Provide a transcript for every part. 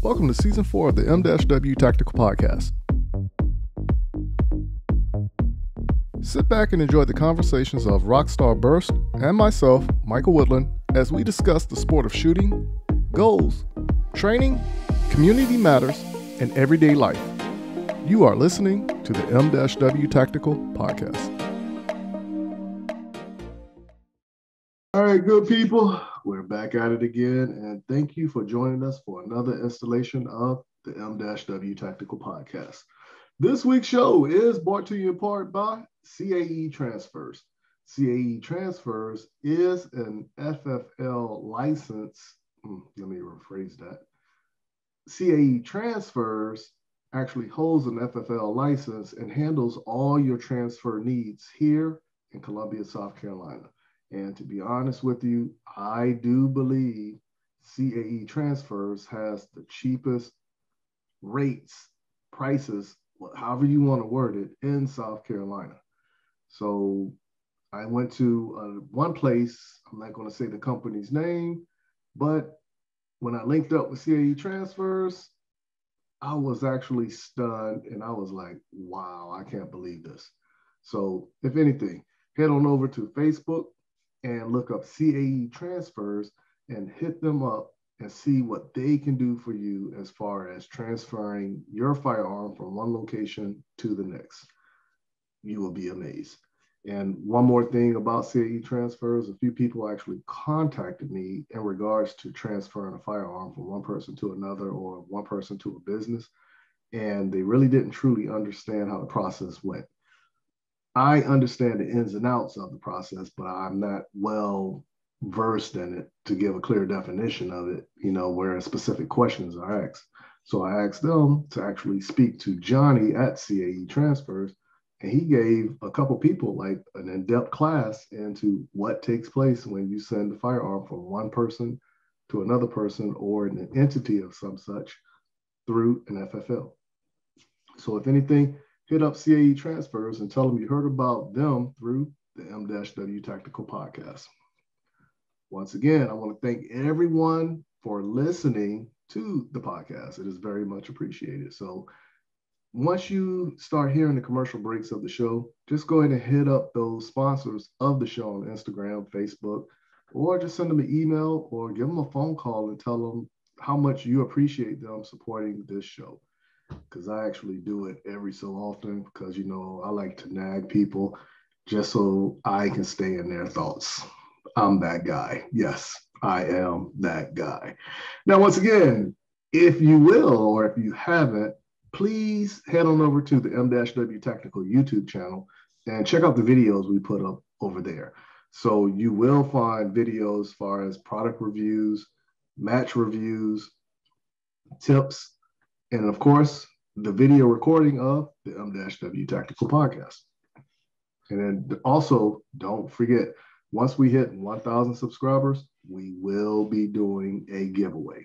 Welcome to Season 4 of the 𝐿 Tactical Podcast. Sit back and enjoy the conversations of Rockstar Burst and myself, Michael Woodland, as we discuss the sport of shooting, goals, training, community matters, and everyday life. You are listening to the 𝐿 Tactical Podcast. All right, good people. We're back at it again, and thank you for joining us for another installation of the 𝐿 Tactical Podcast. This week's show is brought to you in part by CAE Transfers. CAE Transfers is an FFL license. Let me rephrase that. CAE Transfers actually holds an FFL license and handles all your transfer needs here in Columbia, South Carolina. And to be honest with you, I do believe CAE Transfers has the cheapest rates, prices, however you want to word it, in South Carolina. So I went to one place, I'm not going to say the company's name, but when I linked up with CAE Transfers, I was actually stunned and I was like, wow, I can't believe this. So if anything, head on over to Facebook and look up CAE Transfers and hit them up and see what they can do for you as far as transferring your firearm from one location to the next. You will be amazed. And one more thing about CAE Transfers, a few people actually contacted me in regards to transferring a firearm from one person to another or one person to a business, and they really didn't truly understand how the process went. I understand the ins and outs of the process, but I'm not well versed in it to give a clear definition of it, where specific questions are asked. So I asked them to actually speak to Johnny at CAE Transfers, and he gave a couple people like an in-depth class into what takes place when you send the firearm from one person to another person or an entity of some such through an FFL. So if anything, hit up CAE Transfers and tell them you heard about them through the 𝐿 Tactical Podcast. Once again, I want to thank everyone for listening to the podcast. It is very much appreciated. So once you start hearing the commercial breaks of the show, just go ahead and hit up those sponsors of the show on Instagram, Facebook, or just send them an email or give them a phone call and tell them how much you appreciate them supporting this show. Because I actually do it every so often because, I like to nag people just so I can stay in their thoughts. I'm that guy. Yes, I am that guy. Now, once again, if you will, or if you haven't, please head on over to the 𝐿 Tactical YouTube channel and check out the videos we put up over there. So you will find videos as far as product reviews, match reviews, tips, and of course, the video recording of the 𝐿 Tactical Podcast. And then also, don't forget, once we hit 1,000 subscribers, we will be doing a giveaway.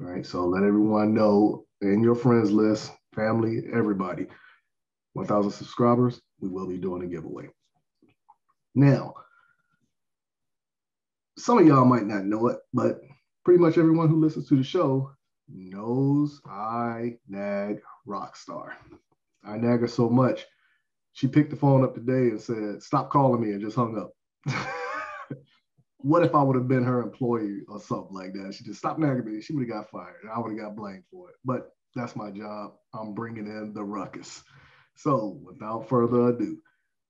All right, so let everyone know in your friends list, family, everybody, 1,000 subscribers, we will be doing a giveaway. Now, some of y'all might not know it, but pretty much everyone who listens to the show knows I nag Rockstar. I nag her so much, she picked the phone up today and said, "Stop calling me," and just hung up. What if I would have been her employee or something like that? She just stopped nagging me. She would have got fired. I would have got blamed for it. But that's my job. I'm bringing in the ruckus. So without further ado,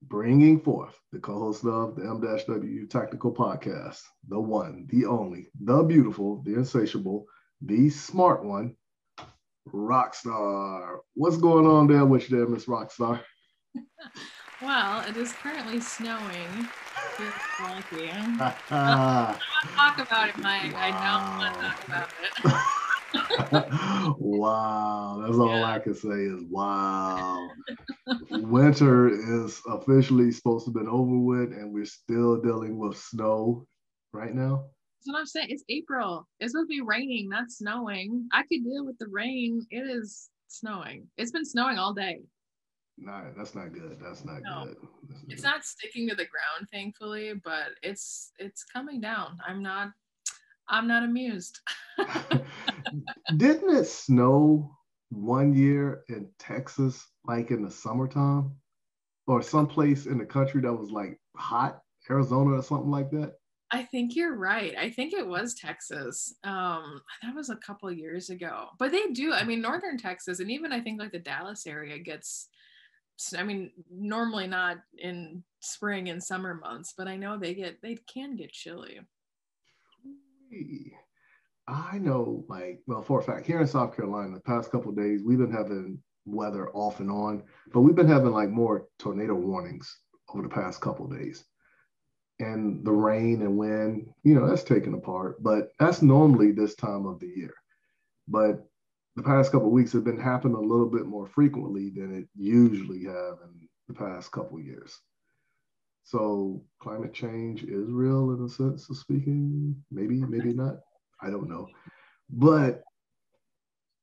bringing forth the co-host of the 𝐿 Tactical Podcast, the one, the only, the beautiful, the insatiable, the smart one, Rockstar. What's going on there with you there, Miss Rockstar? Well, it is currently snowing. I don't want to talk about it, Mike. I don't want to talk about it. Wow, that's all I can say is wow. Winter is officially supposed to have been over with, and we're still dealing with snow right now. That's what I'm saying. It's April. It's supposed to be raining, not snowing. I could deal with the rain. It is snowing. It's been snowing all day. No, that's not good. That's not good. It's not sticking to the ground, thankfully, but it's coming down. I'm not amused. Didn't it snow one year in Texas, like in the summertime, or someplace in the country that was like hot, Arizona or something like that? I think you're right. I think it was Texas. That was a couple of years ago. But they do, I mean, northern Texas, and even I think like the Dallas area gets, I mean, normally not in spring and summer months, but I know they can get chilly. I know, like, well, for a fact, here in South Carolina, the past couple of days, we've been having weather off and on, but we've been having like more tornado warnings over the past couple of days. And the rain and wind, that's taken apart, but that's normally this time of the year. But the past couple of weeks have been happening a little bit more frequently than it usually have in the past couple of years. So climate change is real in a sense of speaking. Maybe not. I don't know. But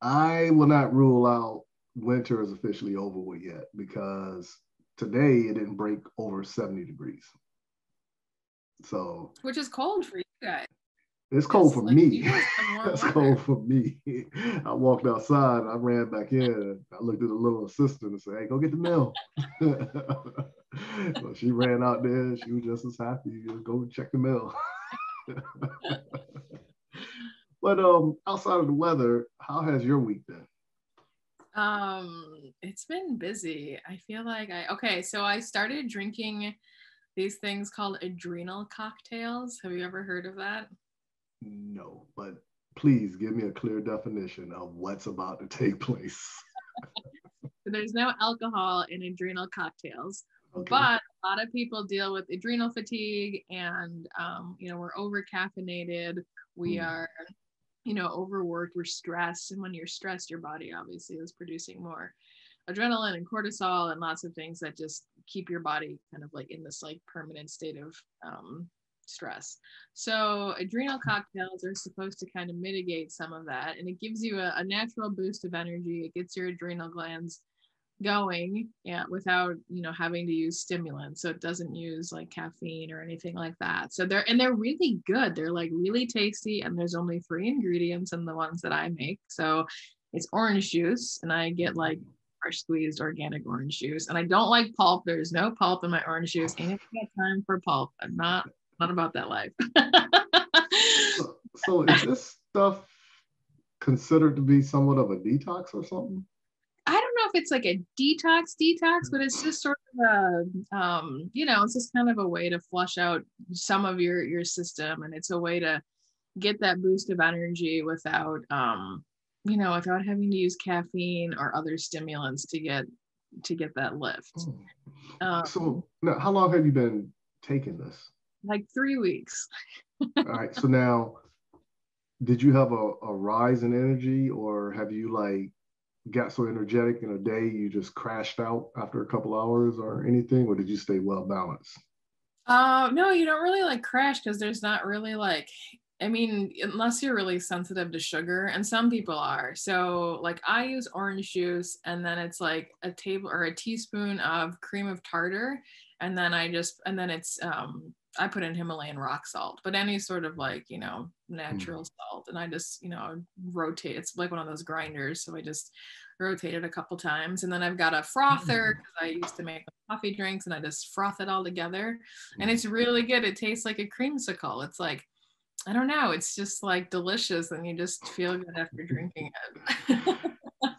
I will not rule out winter is officially over with yet, because today it didn't break over 70 degrees. So, which is cold for you guys. It's cold for me. It's cold for me. I walked outside, I ran back in, I looked at the little assistant and said, "Hey, go get the mail." So she ran out there, she was just as happy, just go check the mail. But outside of the weather, how has your week been? It's been busy. I feel like so I started drinking these things called adrenal cocktails. Have you ever heard of that? No, but please give me a clear definition of what's about to take place. There's no alcohol in adrenal cocktails, okay. But a lot of people deal with adrenal fatigue, and we're over caffeinated. We are, overworked. We're stressed, and when you're stressed, your body obviously is producing more adrenaline and cortisol and lots of things that just keep your body kind of like in this like permanent state of stress. So adrenal cocktails are supposed to kind of mitigate some of that, and it gives you a natural boost of energy. It gets your adrenal glands going, without having to use stimulants. So it doesn't use like caffeine or anything like that. So they're really good. They're like really tasty, and there's only 3 ingredients in the ones that I make. So it's orange juice, and I get like fresh squeezed organic orange juice, and I don't like pulp. There's no pulp in my orange juice. Ain't got time for pulp. I'm not about that life. So is this stuff considered to be somewhat of a detox or something? I don't know if it's like a detox, but it's just sort of it's just kind of a way to flush out some of your system, and it's a way to get that boost of energy without without having to use caffeine or other stimulants to get that lift. So now, how long have you been taking this? Like 3 weeks. All right. So now, did you have a rise in energy, or have you like got so energetic in a day you just crashed out after a couple hours or anything, or did you stay well balanced? No, you don't really like crash, because there's not really like, I mean, unless you're really sensitive to sugar, and some people are. So like I use orange juice, and then it's like a teaspoon of cream of tartar, and then it's I put in Himalayan rock salt, but any sort of like, natural salt. And I just, rotate. It's like one of those grinders. So I just rotate it a couple times. And then I've got a frother, because I used to make coffee drinks, and I just froth it all together. And it's really good. It tastes like a creamsicle. It's like, I don't know. It's just like delicious, and you just feel good after drinking it.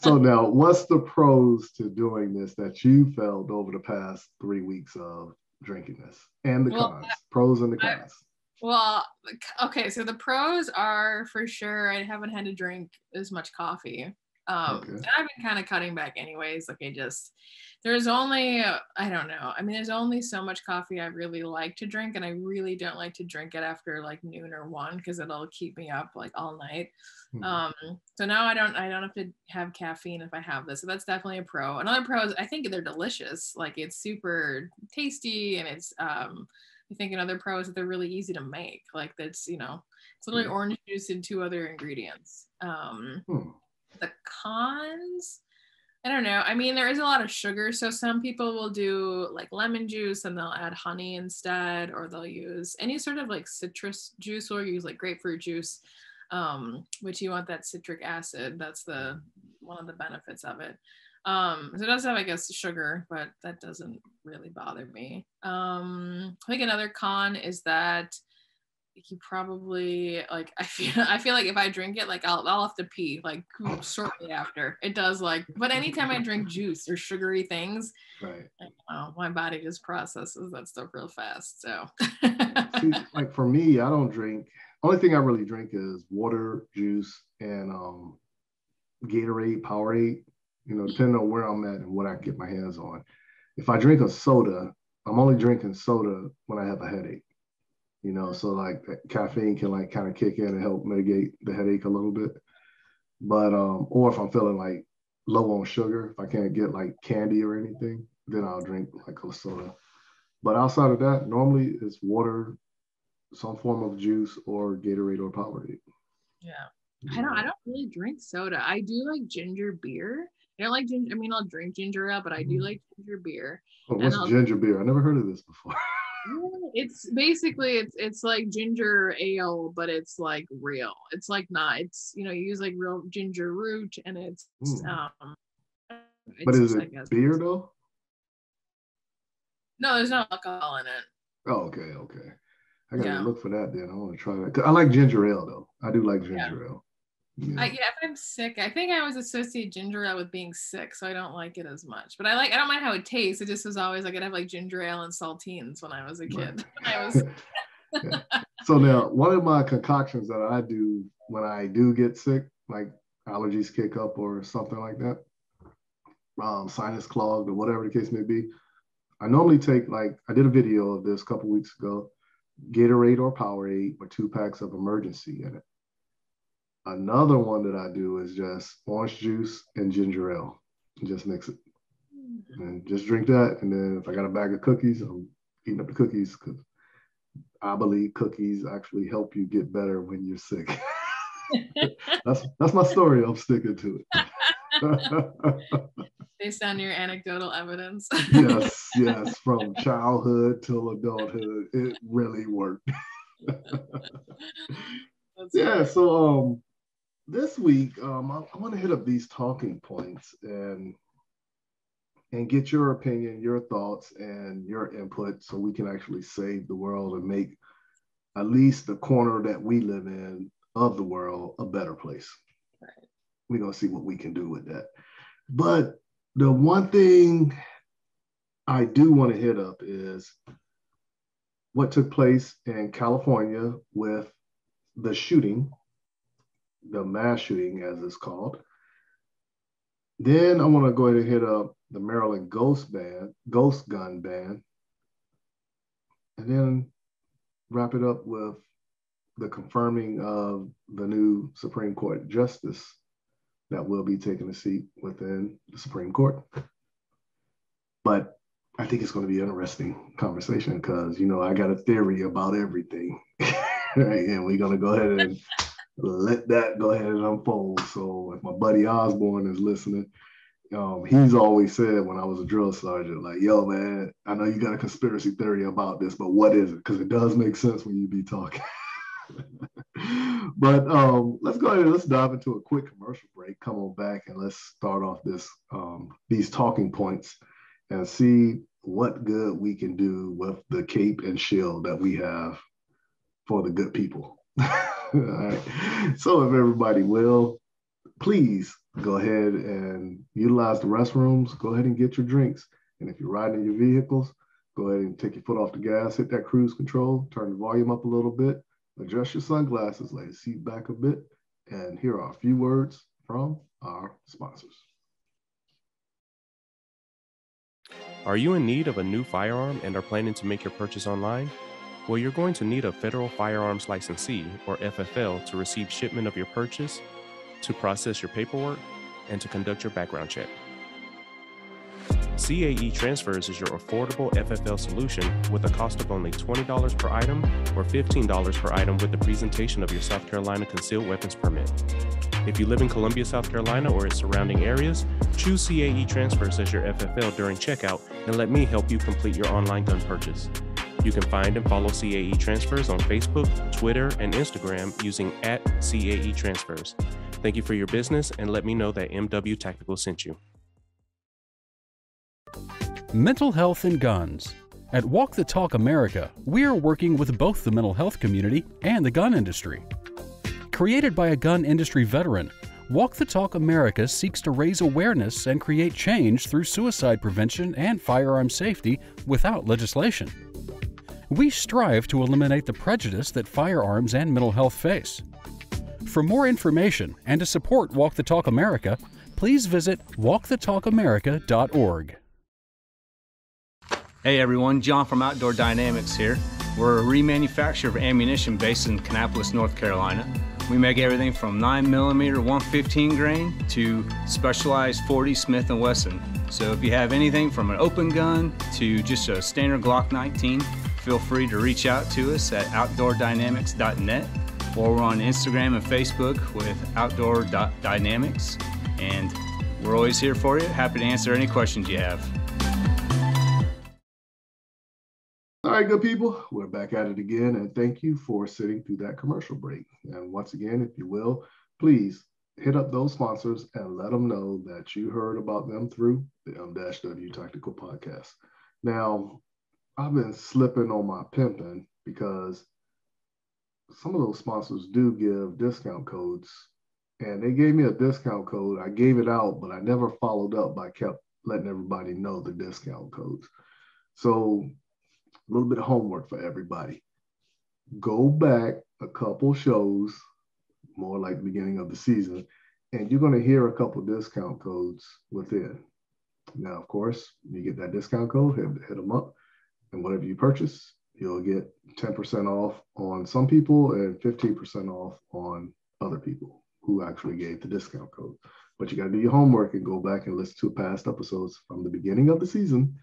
So now, what's the pros to doing this that you felt over the past 3 weeks of drinking this, and the cons, pros and the cons? Okay, so the pros are for sure I haven't had to drink as much coffee. And I've been kind of cutting back anyways. Like there's only, I don't know. I mean, there's only so much coffee I really like to drink, and I really don't like to drink it after like noon or 1, because it'll keep me up like all night. So now I don't have to have caffeine if I have this. So that's definitely a pro. Another pro is I think they're delicious. Like it's super tasty, and it's I think another pro is that they're really easy to make. Like that's it's literally orange juice and 2 other ingredients. The cons, I don't know. I mean, there is a lot of sugar. So some people will do like lemon juice, and they'll add honey instead, or they'll use any sort of like citrus juice, or use like grapefruit juice. which you want that citric acid. That's one of the benefits of it. So it does have, I guess, sugar, but that doesn't really bother me. I think another con is that you probably like, I feel like if I drink it, like I'll have to pee like shortly after. It does, like, but anytime I drink juice or sugary things, right, my body just processes that stuff real fast. So see, like for me, I don't drink. Only thing I really drink is water, juice, and Gatorade, Powerade. You know, depending on where I'm at and what I get my hands on. If I drink a soda, I'm only drinking soda when I have a headache. You know, so like caffeine can like kind of kick in and help mitigate the headache a little bit. But or if I'm feeling like low on sugar, if I can't get like candy or anything, then I'll drink like a soda. But outside of that, normally it's water, some form of juice, or Gatorade or Powerade. Yeah. I don't really drink soda. I do like ginger beer. I don't like ginger. I mean, I'll drink ginger ale, but I do like ginger beer. Oh, what's ginger beer? I never heard of this before. It's basically it's like ginger ale, but it's like real. It's like not. It's, you know, you use like real ginger root, and it's but is it beer though? No, there's no alcohol in it. Oh, okay. I gotta look for that then. I want to try that. I like ginger ale though. I do like ginger ale. Yeah. If I'm sick, I think I always associate ginger ale with being sick, so I don't like it as much. But I don't mind how it tastes. It just was always like I'd have like ginger ale and saltines when I was a kid. Right. Yeah. So now, one of my concoctions that I do when I do get sick, like allergies kick up or something like that, sinus clogged or whatever the case may be, I normally take, like, I did a video of this a couple weeks ago, Gatorade or Powerade with 2 packs of Emergency in it. Another one that I do is just orange juice and ginger ale. Just mix it and just drink that. And then if I got a bag of cookies, I'm eating up the cookies because I believe cookies actually help you get better when you're sick. That's my story. I'm sticking to it. Based on your anecdotal evidence. Yes. From childhood till adulthood, it really worked. Yeah. So this week, I want to hit up these talking points and get your opinion, your thoughts, and your input so we can actually save the world and make at least the corner that we live in of the world a better place. Right. We're going to see what we can do with that. But the one thing I do want to hit up is what took place in California with the shooting, the mass shooting as it's called. Then I want to go ahead and hit up the Maryland ghost gun ban, and then wrap it up with the confirming of the new Supreme Court justice that will be taking a seat within the Supreme Court. But I think it's going to be an interesting conversation because, you know, I got a theory about everything. And we're going to go ahead and let that go ahead and unfold. So if my buddy Osborne is listening, he's always said when I was a drill sergeant, like, yo, man, I know you got a conspiracy theory about this, but what is it? Because it does make sense when you be talking. But let's go ahead and let's dive into a quick commercial break. Come on back and let's start off these talking points and see what good we can do with the cape and shield that we have for the good people. All right. So if everybody will, please go ahead and utilize the restrooms. Go ahead and get your drinks. And if you're riding in your vehicles, go ahead and take your foot off the gas, hit that cruise control, turn the volume up a little bit, adjust your sunglasses, lay the seat back a bit, and here are a few words from our sponsors. Are you in need of a new firearm and are planning to make your purchase online? Well, you're going to need a Federal Firearms Licensee, or FFL, to receive shipment of your purchase, to process your paperwork, and to conduct your background check. CAE Transfers is your affordable FFL solution with a cost of only $20 per item or $15 per item with the presentation of your South Carolina Concealed Weapons Permit. If you live in Columbia, South Carolina or its surrounding areas, choose CAE Transfers as your FFL during checkout and let me help you complete your online gun purchase. You can find and follow CAE Transfers on Facebook, Twitter, and Instagram using @CAE Transfers. Thank you for your business, and let me know that MW Tactical sent you. Mental health and guns. At Walk the Talk America, we are working with both the mental health community and the gun industry. Created by a gun industry veteran, Walk the Talk America seeks to raise awareness and create change through suicide prevention and firearm safety without legislation. We strive to eliminate the prejudice that firearms and mental health face. For more information and to support Walk the Talk America, please visit walkthetalkamerica.org. Hey everyone, John from Outdoor Dynamics here. We're a remanufacturer of ammunition based in Kannapolis, North Carolina. We make everything from 9mm 115 grain to specialized 40 Smith & Wesson. So if you have anything from an open gun to just a standard Glock 19, feel free to reach out to us at outdoordynamics.net, or we're on Instagram and Facebook with outdoor.dynamics. And we're always here for you. Happy to answer any questions you have. All right, good people, we're back at it again, and thank you for sitting through that commercial break. And once again, if you will, please hit up those sponsors and let them know that you heard about them through the 𝐿 Tactical podcast. Now, I've been slipping on my pimping because some of those sponsors do give discount codes, and they gave me a discount code. I gave it out, but I never followed up by kept letting everybody know the discount codes. So a little bit of homework for everybody. Go back a couple shows, more like the beginning of the season, and you're going to hear a couple discount codes within. Now, of course, you get that discount code, hit them up, and whatever you purchase, you'll get 10% off on some people and 15% off on other people who actually gave the discount code. But you got to do your homework and go back and listen to past episodes from the beginning of the season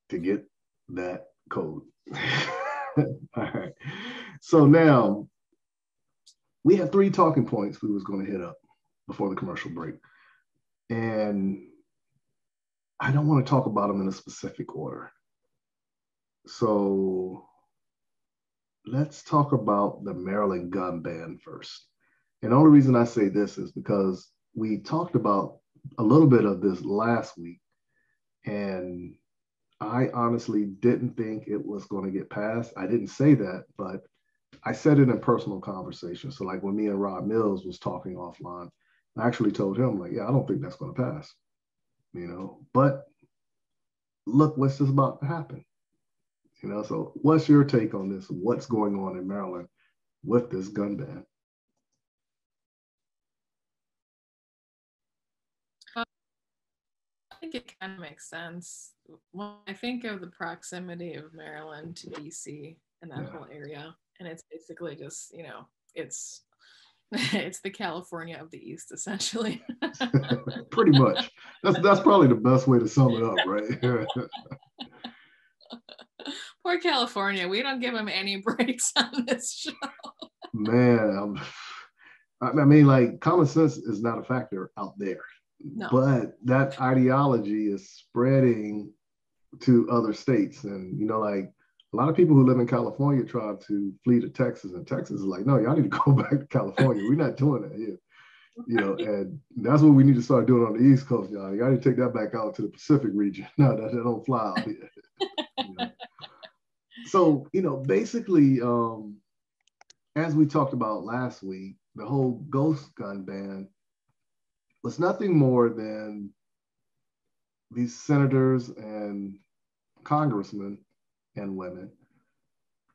to get that code. All right. So now we have 3 talking points we was going to hit up before the commercial break. And I don't want to talk about them in a specific order. So let's talk about the Maryland gun ban first. And the only reason I say this is because we talked about a little bit of this last week, and I honestly didn't think it was going to get passed. I didn't say that, but I said it in personal conversation. So like when me and Rob Mills was talking offline, I actually told him, like, yeah, I don't think that's going to pass, you know, but look what's just about to happen, you know. So what's your take on this? What's going on in Maryland with this gun ban? I think it kind of makes sense. When I think of the proximity of Maryland to DC and that whole area, and it's basically just, you know, it's the California of the East, essentially. Pretty much. That's probably the best way to sum it up, right? Poor California. We don't give them any breaks on this show. Man, I mean, like, common sense is not a factor out there. No. But that ideology is spreading to other states. And, you know, like a lot of people who live in California try to flee to Texas, and Texas is like, no, y'all need to go back to California. We're not doing that here. You know, and that's what we need to start doing on the East Coast, y'all. Y'all need to take that back out to the Pacific region. No, that don't fly out here. You know? So, you know, basically, as we talked about last week, the whole ghost gun ban was nothing more than these senators and congressmen and women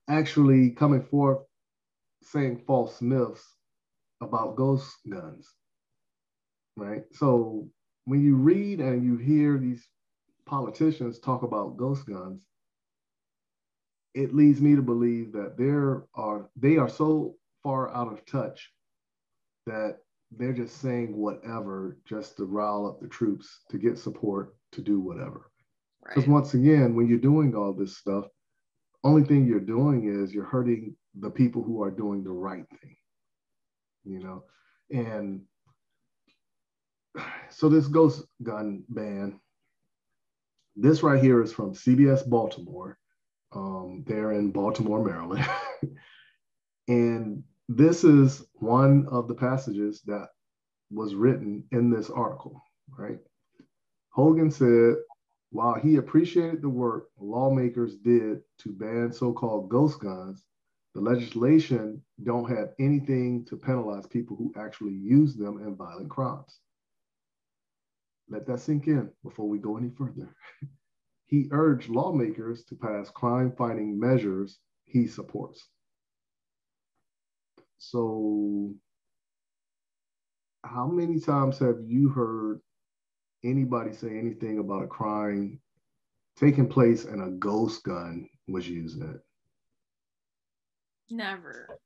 actually coming forth saying false myths about ghost guns, right? So when you read and you hear these politicians talk about ghost guns, it leads me to believe that they are so far out of touch that they're just saying whatever just to rile up the troops, to get support, to do whatever. Because once again, when you're doing all this stuff, only thing you're doing is you're hurting the people who are doing the right thing, you know? And so this ghost gun ban, this right here is from CBS Baltimore, They're in Baltimore, Maryland. And this is one of the passages that was written in this article, right? Hogan said, while he appreciated the work lawmakers did to ban so-called ghost guns, the legislation don't have anything to penalize people who actually use them in violent crimes. Let that sink in before we go any further. He urged lawmakers to pass crime-fighting measures he supports. So, how many times have you heard anybody say anything about a crime taking place and a ghost gun was used in it? Never.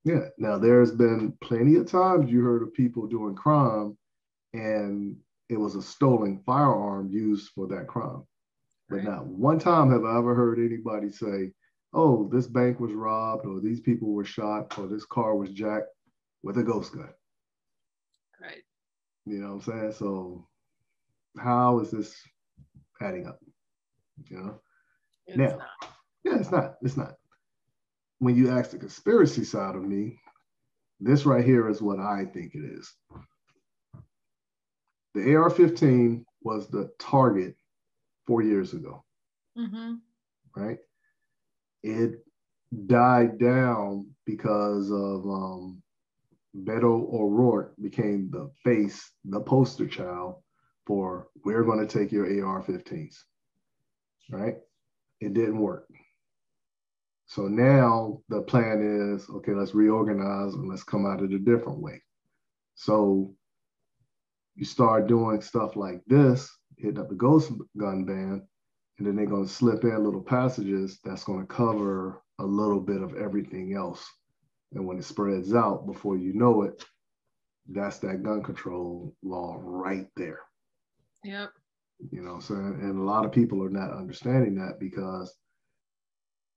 Yeah. Now, there's been plenty of times you heard of people doing crime and it was a stolen firearm used for that crime. But Right. not one time have I ever heard anybody say, oh, this bank was robbed, or these people were shot, or this car was jacked with a ghost gun. Right. You know what I'm saying? So how is this adding up? You know? It's Now, not. yeah, it's not. It's not. When you ask the conspiracy side of me, this right here is what I think it is. The AR-15 was the target 4 years ago, Mm-hmm. right? It died down because of Beto O'Rourke became the face, the poster child for we're going to take your AR-15s, right? It didn't work. So now the plan is, okay, let's reorganize and let's come at it a different way. So you start doing stuff like this, hitting up the ghost gun ban, and then they're going to slip in little passages that's going to cover a little bit of everything else. And when it spreads out, before you know it, that's that gun control law right there. Yep. You know what I'm saying? And a lot of people are not understanding that because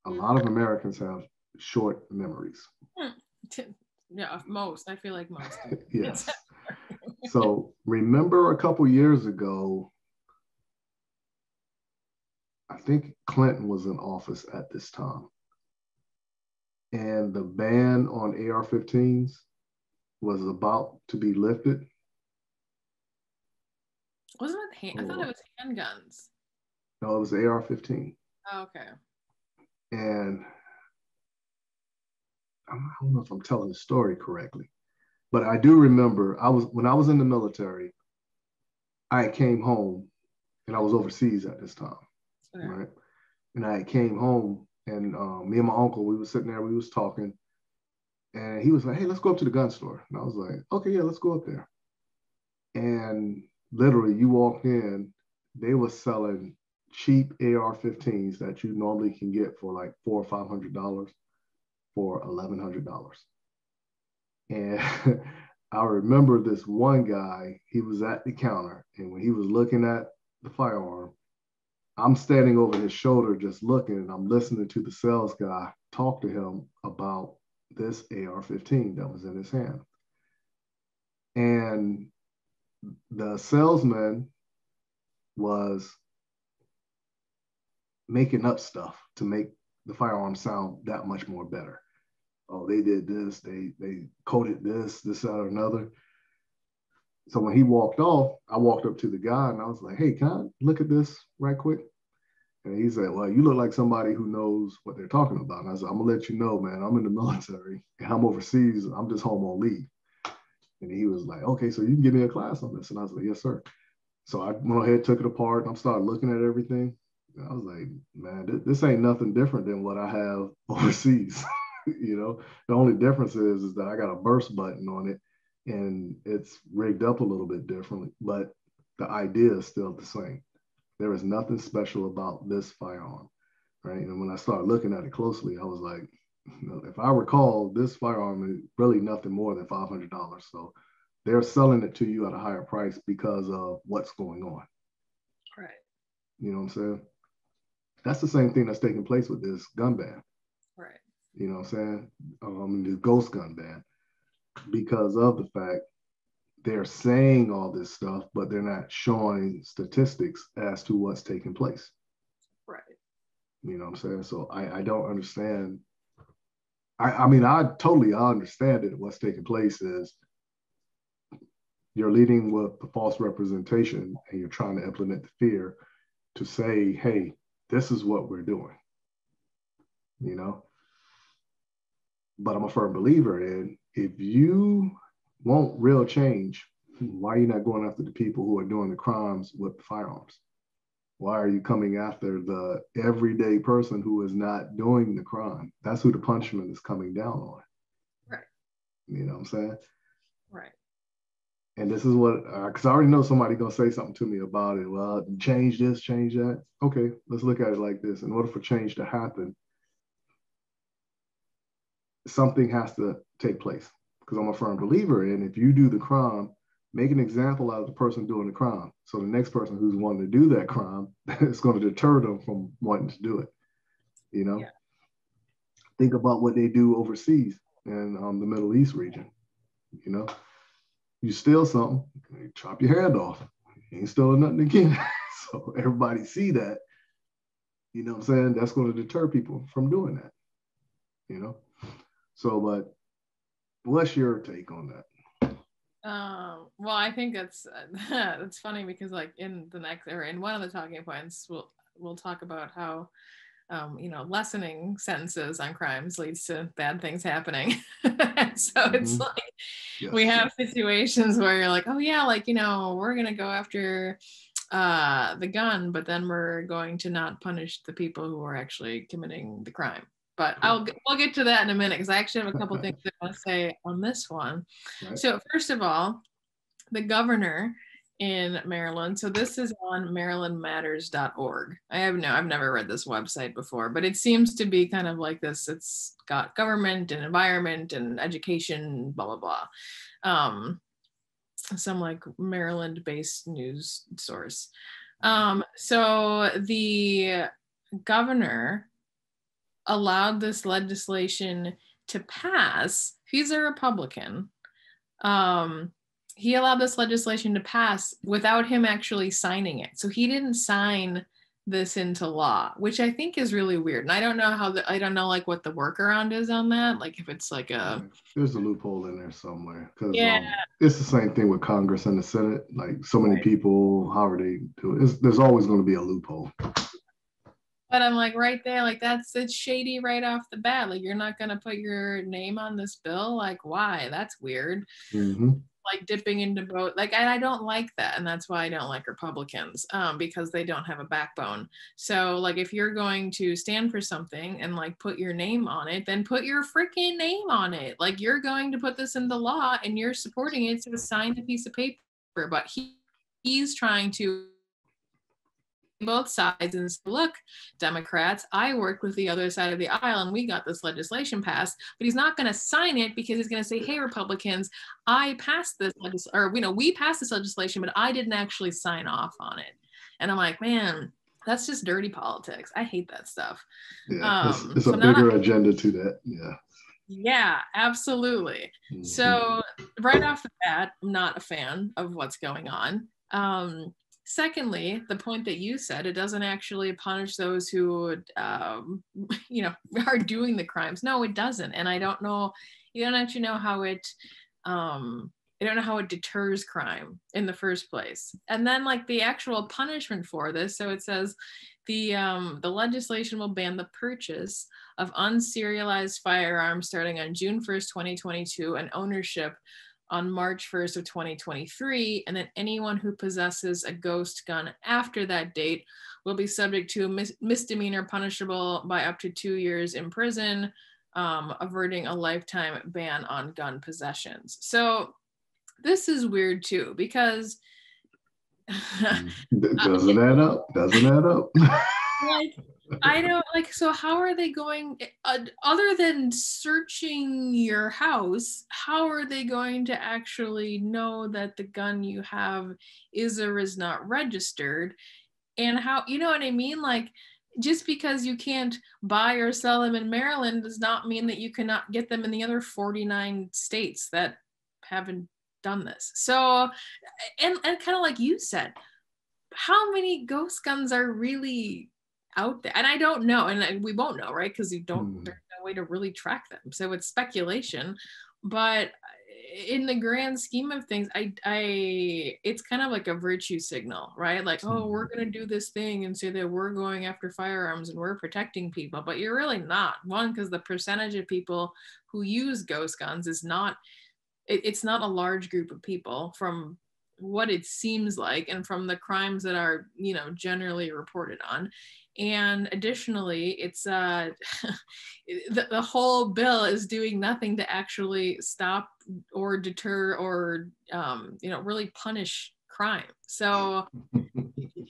a lot of Americans have short memories. Yeah, most. I feel like most. Yes. So remember a couple years ago, I think Clinton was in office at this time. And the ban on AR-15s was about to be lifted. Wasn't it I thought it was handguns. No, it was the AR-15. Oh, okay. And I don't know if I'm telling the story correctly, but I do remember when I was in the military, I came home and I was overseas at this time, Okay. right? And I came home and me and my uncle, we were sitting there, we was talking, and he was like, hey, let's go up to the gun store. And I was like, okay, yeah, let's go up there. And literally you walked in, they were selling cheap AR-15s that you normally can get for like $400 or $500 for $1,100. And I remember this one guy, he was at the counter, and when he was looking at the firearm, I'm standing over his shoulder just looking, and I'm listening to the sales guy talk to him about this AR-15 that was in his hand. And the salesman was making up stuff to make the firearm sound that much more better. Oh, they did this, they coded this, that, or another. So when he walked off, I walked up to the guy and I was like, hey, can I look at this right quick? And he said, well, you look like somebody who knows what they're talking about. And I said, I'm gonna let you know, man, I'm in the military and I'm overseas. I'm just home on leave. And he was like, okay, so you can give me a class on this. And I was like, yes, sir. So I went ahead, took it apart, and I started looking at everything. And I was like, man, this ain't nothing different than what I have overseas. You know, the only difference is that I got a burst button on it and it's rigged up a little bit differently, but the idea is still the same. There is nothing special about this firearm, right? And when I started looking at it closely, I was like, you know, if I recall, this firearm is really nothing more than $500. So they're selling it to you at a higher price because of what's going on. Right. You know what I'm saying? That's the same thing that's taking place with this gun ban. Right. You know what I'm saying? The ghost gun ban, because of the fact they're saying all this stuff, but they're not showing statistics as to what's taking place. Right. You know what I'm saying? So I don't understand. I mean, I totally understand it. What's taking place is you're leading with the false representation and you're trying to implement the fear to say, hey, this is what we're doing, you know? But I'm a firm believer in, if you want real change, why are you not going after the people who are doing the crimes with the firearms? Why are you coming after the everyday person who is not doing the crime? That's who the punishment is coming down on. Right. You know what I'm saying? Right. And this is what, because I already know somebody going to say something to me about it. Well, change this, change that. Okay, let's look at it like this. In order for change to happen, something has to take place. Because I'm a firm believer in, if you do the crime, make an example out of the person doing the crime. So the next person who's wanting to do that crime is going to deter them from wanting to do it. You know? Yeah. Think about what they do overseas in the Middle East region. You know? You steal something, you chop your hand off. You ain't stealing nothing again. So everybody see that. You know what I'm saying? That's going to deter people from doing that. You know? So, but what's your take on that? Well, I think that's that's funny because like in the next or in one of the talking points, we'll talk about how lessening sentences on crimes leads to bad things happening. So it's like we have situations where you're like, oh yeah, like we're gonna go after the gun, but then we're going to not punish the people who are actually committing the crime. But we'll get to that in a minute because I actually have a couple things I want to say on this one. Right. So first of all, the governor in Maryland. So this is on marylandmatters.org. I've never read this website before, but it seems to be kind of like this. It's got government and environment and education, blah, blah, blah. Some like Maryland-based news source. So the governor allowed this legislation to pass. He's a Republican. He allowed this legislation to pass without him actually signing it. So he didn't sign this into law, which I think is really weird. And I don't know I don't know like what the workaround is on that. Like if it's like there's a loophole in there somewhere. Because it's the same thing with Congress and the Senate. Like so many people, how are they doing it? There's always going to be a loophole. But I'm like right there, like it's shady right off the bat. Like you're not gonna put your name on this bill. Like why? That's weird. Mm-hmm. Like dipping into both. Like I don't like that, and that's why I don't like Republicans because they don't have a backbone. So like if you're going to stand for something and like put your name on it, then put your freaking name on it. Like you're going to put this into law and you're supporting it, so sign a piece of paper. But he's trying to both sides and say, look, Democrats, I worked with the other side of the aisle and we got this legislation passed, but he's not going to sign it because he's going to say, hey, Republicans, I passed this we passed this legislation, but I didn't actually sign off on it. And I'm like, man, that's just dirty politics. I hate that stuff. Yeah, it's a bigger agenda to that. Yeah, absolutely. Mm-hmm. So right off the bat, I'm not a fan of what's going on. Secondly, the point that you said, it doesn't actually punish those who, are doing the crimes. No, it doesn't. And I don't know, you don't actually know how it, I don't know how it deters crime in the first place. And then like the actual punishment for this. So it says the legislation will ban the purchase of unserialized firearms starting on June 1st, 2022 and ownership on March 1st of 2023, and then anyone who possesses a ghost gun after that date will be subject to a misdemeanor punishable by up to 2 years in prison, averting a lifetime ban on gun possessions. So this is weird too, because doesn't add up. Like, I don't like, so how are they going, other than searching your house, how are they going to actually know that the gun you have is or is not registered? And how, you know what I mean? Like, just because you can't buy or sell them in Maryland does not mean that you cannot get them in the other 49 states that haven't done this. So, and kind of like you said, how many ghost guns are really out there. And I don't know, and we won't know, right? Because you don't, Mm. there's no way to really track them. So it's speculation. But in the grand scheme of things, it's kind of like a virtue signal, right? Like, oh, we're going to do this thing and say that we're going after firearms and we're protecting people, but you're really not. One, because the percentage of people who use ghost guns is not, it's not a large group of people from what it seems like and from the crimes that are, you know, generally reported on. And additionally, it's the whole bill is doing nothing to actually stop or deter or you know, really punish crime. So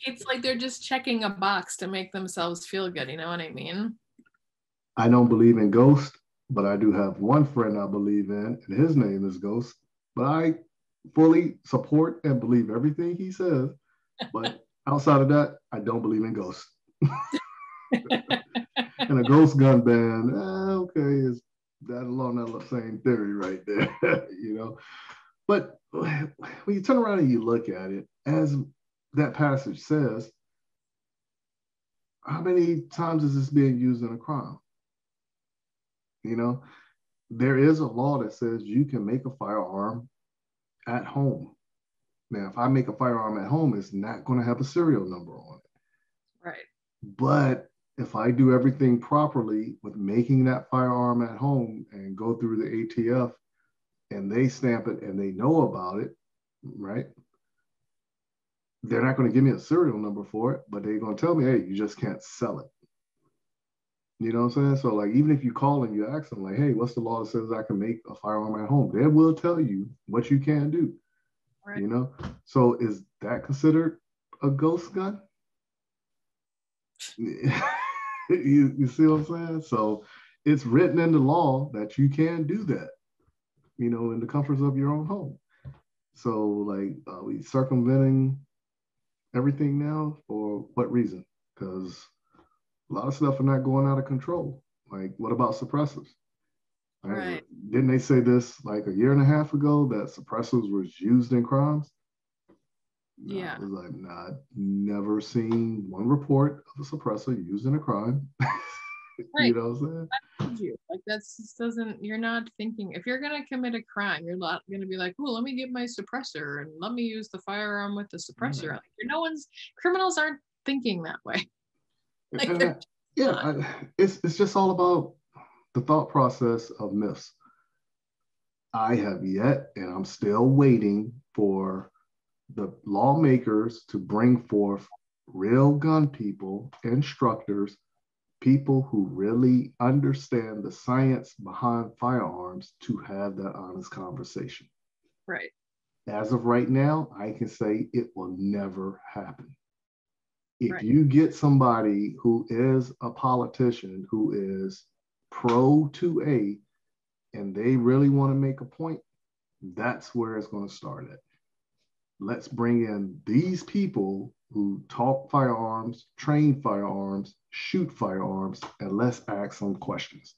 it's like they're just checking a box to make themselves feel good. You know what I mean? I don't believe in ghosts, but I do have one friend I believe in, and his name is Ghost. But I fully support and believe everything he says. But outside of that, I don't believe in ghosts. And a ghost gun ban, okay, is that along that same theory right there, you know? But when you turn around and you look at it, as that passage says, how many times is this being used in a crime? You know, there is a law that says you can make a firearm at home. Now, if I make a firearm at home, it's not going to have a serial number on it. Right. But if I do everything properly with making that firearm at home and go through the ATF and they stamp it and they know about it, right? They're not going to give me a serial number for it, but they're going to tell me, hey, you just can't sell it. You know what I'm saying? So like, even if you call and you ask them like, hey, what's the law that says I can make a firearm at home? They will tell you what you can do, right. You know? So is that considered a ghost gun? You see what I'm saying? So it's written in the law that you can do that, you know, in the comforts of your own home. So like, are we circumventing everything now for what reason? Because a lot of stuff are not going out of control. Like, what about suppressors? Right. Didn't they say this like a year and a half ago that suppressors was used in crimes? Yeah. I was like, nah, I've never seen one report of a suppressor used in a crime. Right. You know what I'm saying? You. Like that's doesn't, you're not thinking, if you're gonna commit a crime, you're not gonna be like, oh, let me get my suppressor and let me use the firearm with the suppressor. Like, no one's, criminals aren't thinking that way. Like, it's just all about the thought process of myths. I have yet, and I'm still waiting for the lawmakers to bring forth real gun people, instructors, people who really understand the science behind firearms to have that honest conversation. Right. As of right now, I can say it will never happen. If right. you get somebody who is a politician, who is pro 2A, and they really want to make a point, that's where it's going to start at. Let's bring in these people who talk firearms, train firearms, shoot firearms, and let's ask some questions.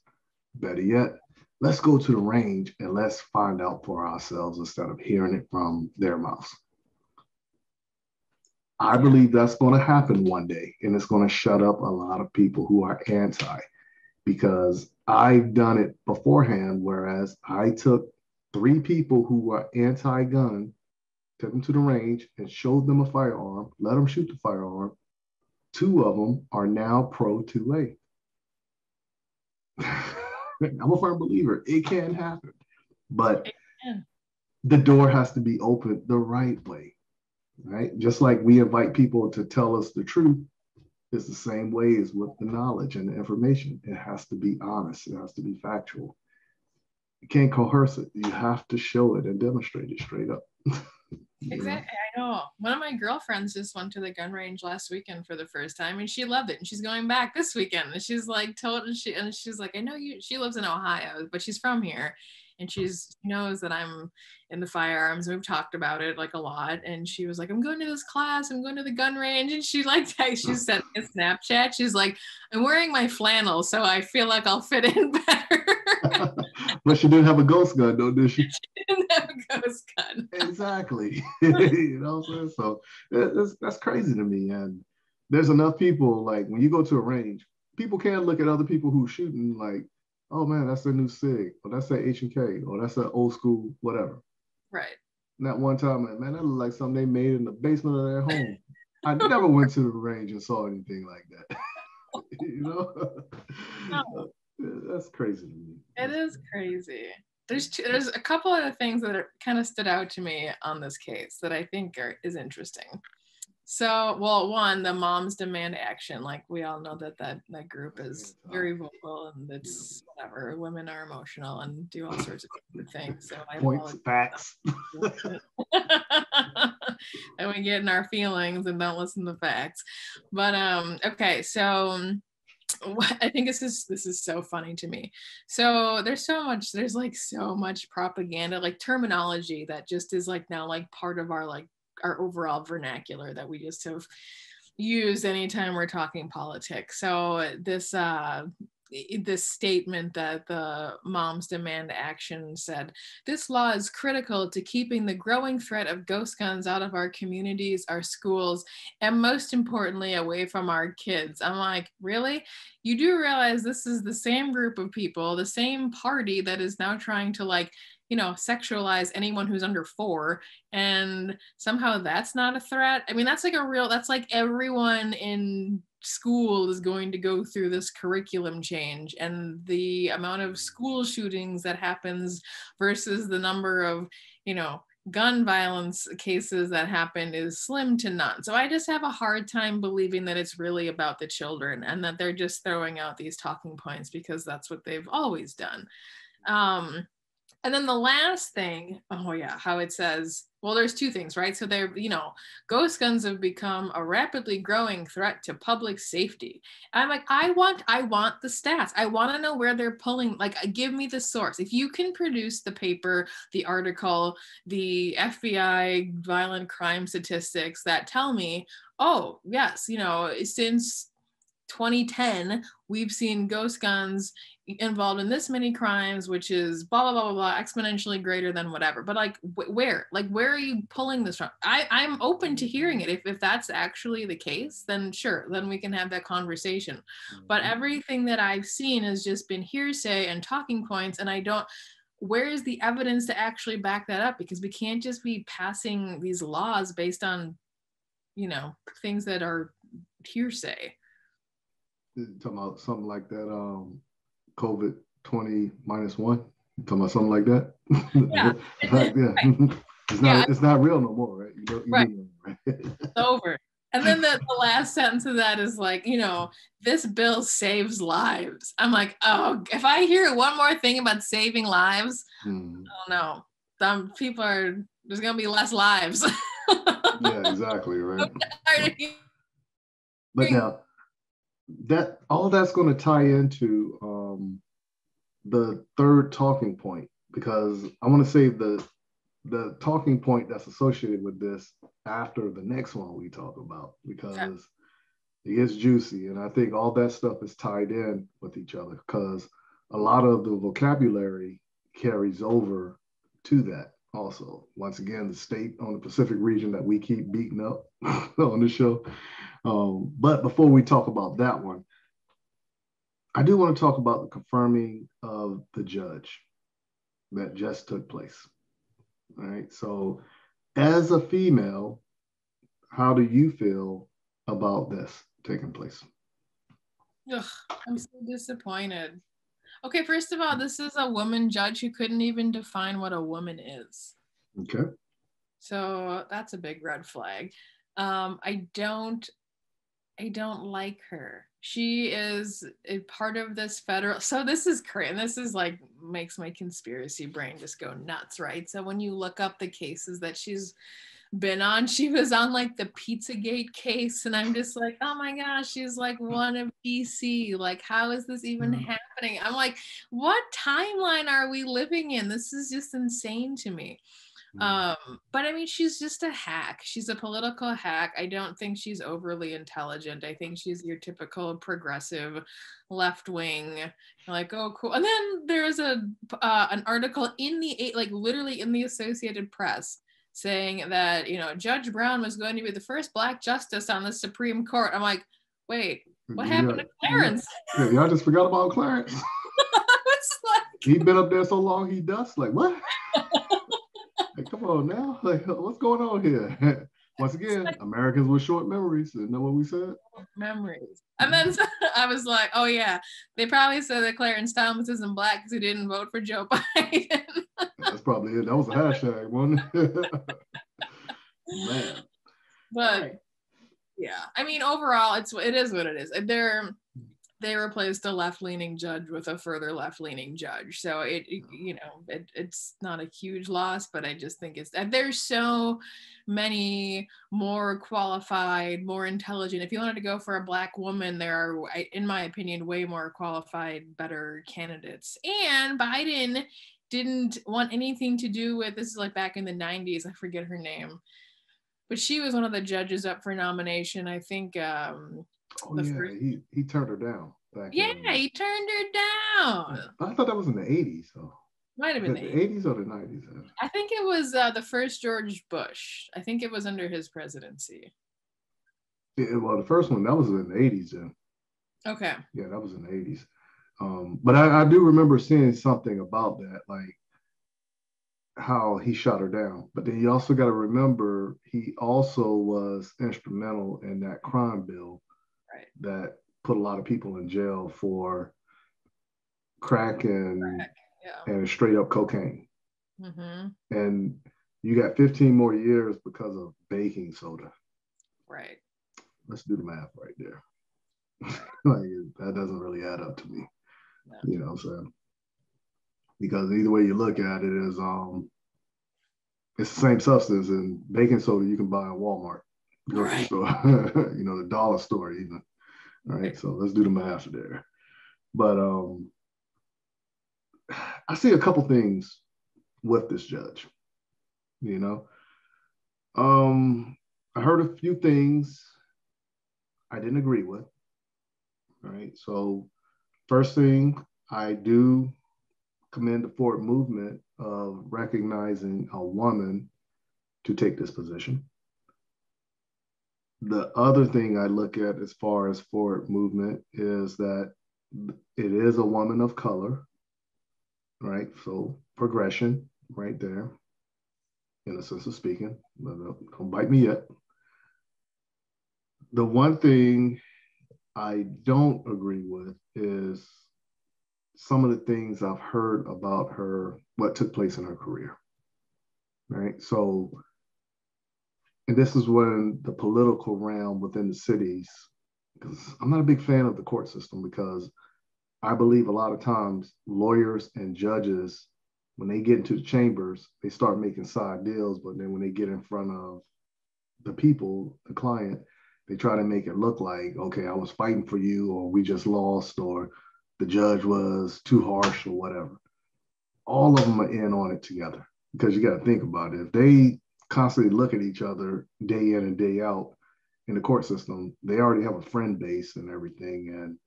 Better yet, let's go to the range and let's find out for ourselves instead of hearing it from their mouths. I believe that's going to happen one day, and it's going to shut up a lot of people who are anti, because I've done it beforehand, whereas I took 3 people who were anti-gun, took them to the range and showed them a firearm, let them shoot the firearm. 2 of them are now pro 2A. I'm a firm believer. It can happen, but the door has to be opened the right way, right? Just like we invite people to tell us the truth, it's the same way as with the knowledge and the information. It has to be honest. It has to be factual. You can't coerce it. You have to show it and demonstrate it straight up. Exactly. I know. One of my girlfriends just went to the gun range last weekend for the first time, and she loved it. And she's going back this weekend. And she's like, she's like, I know you. She lives in Ohio, but she's from here, and she knows that I'm in the firearms. We've talked about it like a lot. And she was like, I'm going to this class. I'm going to the gun range. And she she sent me a Snapchat. She's like, I'm wearing my flannel, so I feel like I'll fit in better. But she didn't have a ghost gun, though, did she? She didn't have a ghost gun. Exactly. You know what I'm saying? So that's crazy to me. And there's enough people, like when you go to a range, people can look at other people who shooting like, oh man, that's their new SIG, or that's their H&K, or that's their old school, whatever. Right. And that one time, man, that looked like something they made in the basement of their home. I never went to the range and saw anything like that. You know? No. That's crazy to me. It is crazy. There's a couple of things that kind of stood out to me on this case that I think is interesting. So, well, one, the moms demand action. Like we all know that group is very vocal, and it's whatever. Women are emotional and do all sorts of good things. So points, facts. And we get in our feelings and don't listen to facts. But okay, so I think this is so funny to me. So there's like so much propaganda, like terminology that just is like now like part of our overall vernacular that we just have used anytime we're talking politics. So this statement that the Moms Demand Action said, this law is critical to keeping the growing threat of ghost guns out of our communities, our schools, and most importantly, away from our kids. I'm like, really? You do realize this is the same group of people, the same party that is now trying to sexualize anyone who's under 4, and somehow that's not a threat. I mean, that's like everyone in school is going to go through this curriculum change, and the amount of school shootings that happens versus the number of, gun violence cases that happen is slim to none. So I just have a hard time believing that it's really about the children and that they're just throwing out these talking points because that's what they've always done. And then the last thing, how it says, well, there's 2 things, right? So they're, ghost guns have become a rapidly growing threat to public safety. And I'm like, I want the stats. I want to know where they're pulling, give me the source. If you can produce the paper, the article, the FBI violent crime statistics that tell me, oh, yes, since 2010, we've seen ghost guns involved in this many crimes, which is blah, blah, blah, blah, blah, exponentially greater than whatever. But where are you pulling this from? I'm open to hearing it. If that's actually the case, then sure, then we can have that conversation. But everything that I've seen has just been hearsay and talking points. And where is the evidence to actually back that up? Because we can't just be passing these laws based on, things that are hearsay. Talking about something like that, COVID 20-1. Talking about something like that. Yeah, right. It's not real no more, right? Right. It's over. And then the last sentence of that is like, this bill saves lives. I'm like, oh, if I hear one more thing about saving lives, I don't know. There's gonna be less lives. Yeah, exactly, right. But now, that's going to tie into the third talking point, because I want to save the talking point that's associated with this after the next one we talk about, because it gets juicy, and I think all that stuff is tied in with each other, because a lot of the vocabulary carries over to that also. Once again, the state on the Pacific region that we keep beating up on the show. But before we talk about that one, I do want to talk about the confirming of the judge that just took place. All right. So as a female, how do you feel about this taking place? Ugh, I'm so disappointed. Okay, first of all, this is a woman judge who couldn't even define what a woman is. Okay. So that's a big red flag. I don't like her. She is a part of this federal. So this is crazy. This is makes my conspiracy brain just go nuts, right? So when you look up the cases that she's been on, she was on the Pizzagate case, and I'm just like, oh my gosh, she's one of DC. How is this even happening? I'm like, what timeline are we living in? This is just insane to me. But I mean, she's just a hack. She's a political hack. I don't think she's overly intelligent. I think she's your typical progressive left wing, oh cool. And then there's an article in the literally in the Associated Press saying that, Judge Brown was going to be the first Black justice on the Supreme Court. I'm like, wait, what happened to Clarence? Yeah, y'all just forgot about Clarence. It's like, He's been up there so long, he dusts. Like, what? Like, come on now. Like, what's going on here? Once again, Americans with short memories. Isn't that what we said? Memories. And then I was like, oh yeah, they probably said that Clarence Thomas isn't Black because he didn't vote for Joe Biden. That's probably it. That was a hashtag, wasn't it? Man. But right. Yeah, I mean, overall, it is what it is. They replaced a left-leaning judge with a further left-leaning judge, so it's not a huge loss, but I just think there's so many more qualified, more intelligent. If you wanted to go for a Black woman, there are, in my opinion, way more qualified, better candidates. And Biden didn't want anything to do with, this is like back in the 90s, I forget her name, but she was one of the judges up for nomination. I think he turned her down. He turned her down. I thought that was in the 80s. So. Might have been the 80s or the 90s. I think it was the first George Bush. I think it was under his presidency. Yeah, well, the first one, that was in the 80s then. Okay. Yeah, that was in the 80s. But I do remember seeing something about that, like how he shot her down. But then you also got to remember he also was instrumental in that crime bill that put a lot of people in jail for crack and straight up cocaine. Mm-hmm. And you got 15 more years because of baking soda. Right. Let's do the math right there. Like, that doesn't really add up to me. No. You know what I'm saying? Because either way you look at it is it's the same substance, and baking soda you can buy in Walmart, grocery store, the dollar store even. All right, so let's do the math there. But I see a couple things with this judge. I heard a few things I didn't agree with. All right, so first thing, I do commend the forward movement of recognizing a woman to take this position. The other thing I look at as far as forward movement is that it is a woman of color, right? So progression right there, in a sense of speaking. Don't bite me yet. The one thing I don't agree with is some of the things I've heard about her, what took place in her career, right? So, and this is when the political realm within the cities, because I'm not a big fan of the court system, because I believe a lot of times lawyers and judges, when they get into the chambers, they start making side deals, but then when they get in front of the people, the client, they try to make it look like, okay, I was fighting for you, or we just lost, or the judge was too harsh, or whatever. All of them are in on it together, because you got to think about it. If they constantly look at each other day in and day out in the court system, they already have a friend base and everything. And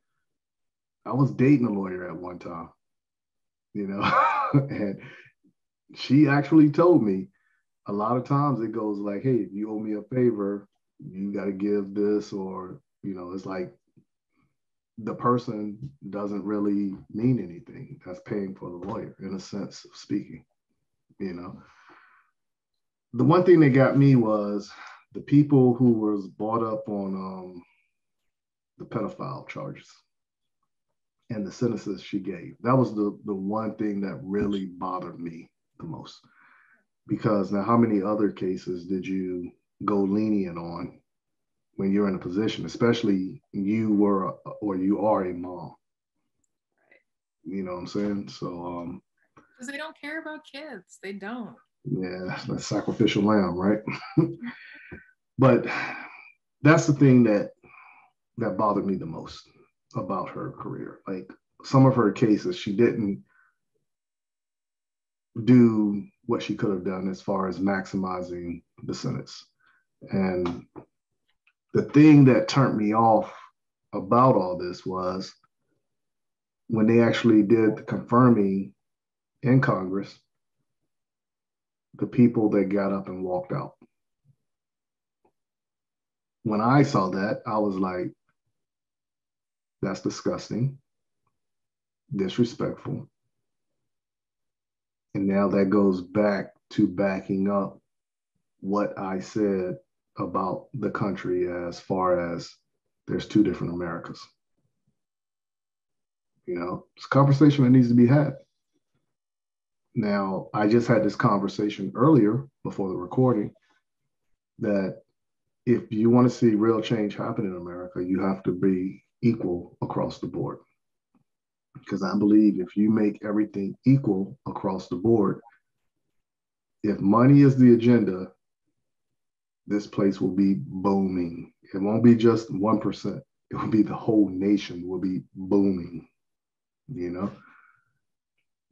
I was dating a lawyer at one time, and she actually told me a lot of times it goes like, hey, if you owe me a favor, you got to give this, or, it's like the person doesn't really mean anything that's paying for the lawyer, in a sense of speaking. The one thing that got me was the people who was brought up on the pedophile charges and the sentences she gave. That was the one thing that really bothered me the most. Because now, how many other cases did you go lenient on when you're in a position, especially you were or you are a mom? Right. You know what I'm saying? So because they don't care about kids. They don't. Yeah, that's sacrificial lamb, right? But that's the thing that bothered me the most about her career. Like, some of her cases, she didn't do what she could have done as far as maximizing the sentence. And the thing that turned me off about all this was when they actually did the confirming in Congress, the people that got up and walked out. When I saw that, I was like, that's disgusting, disrespectful. And now that goes back to backing up what I said about the country as far as there's two different Americas. You know, it's a conversation that needs to be had. Now, I just had this conversation earlier before the recording that if you want to see real change happen in America, you have to be equal across the board. Because I believe if you make everything equal across the board, if money is the agenda, this place will be booming. It won't be just 1%. It will be the whole nation will be booming, you know?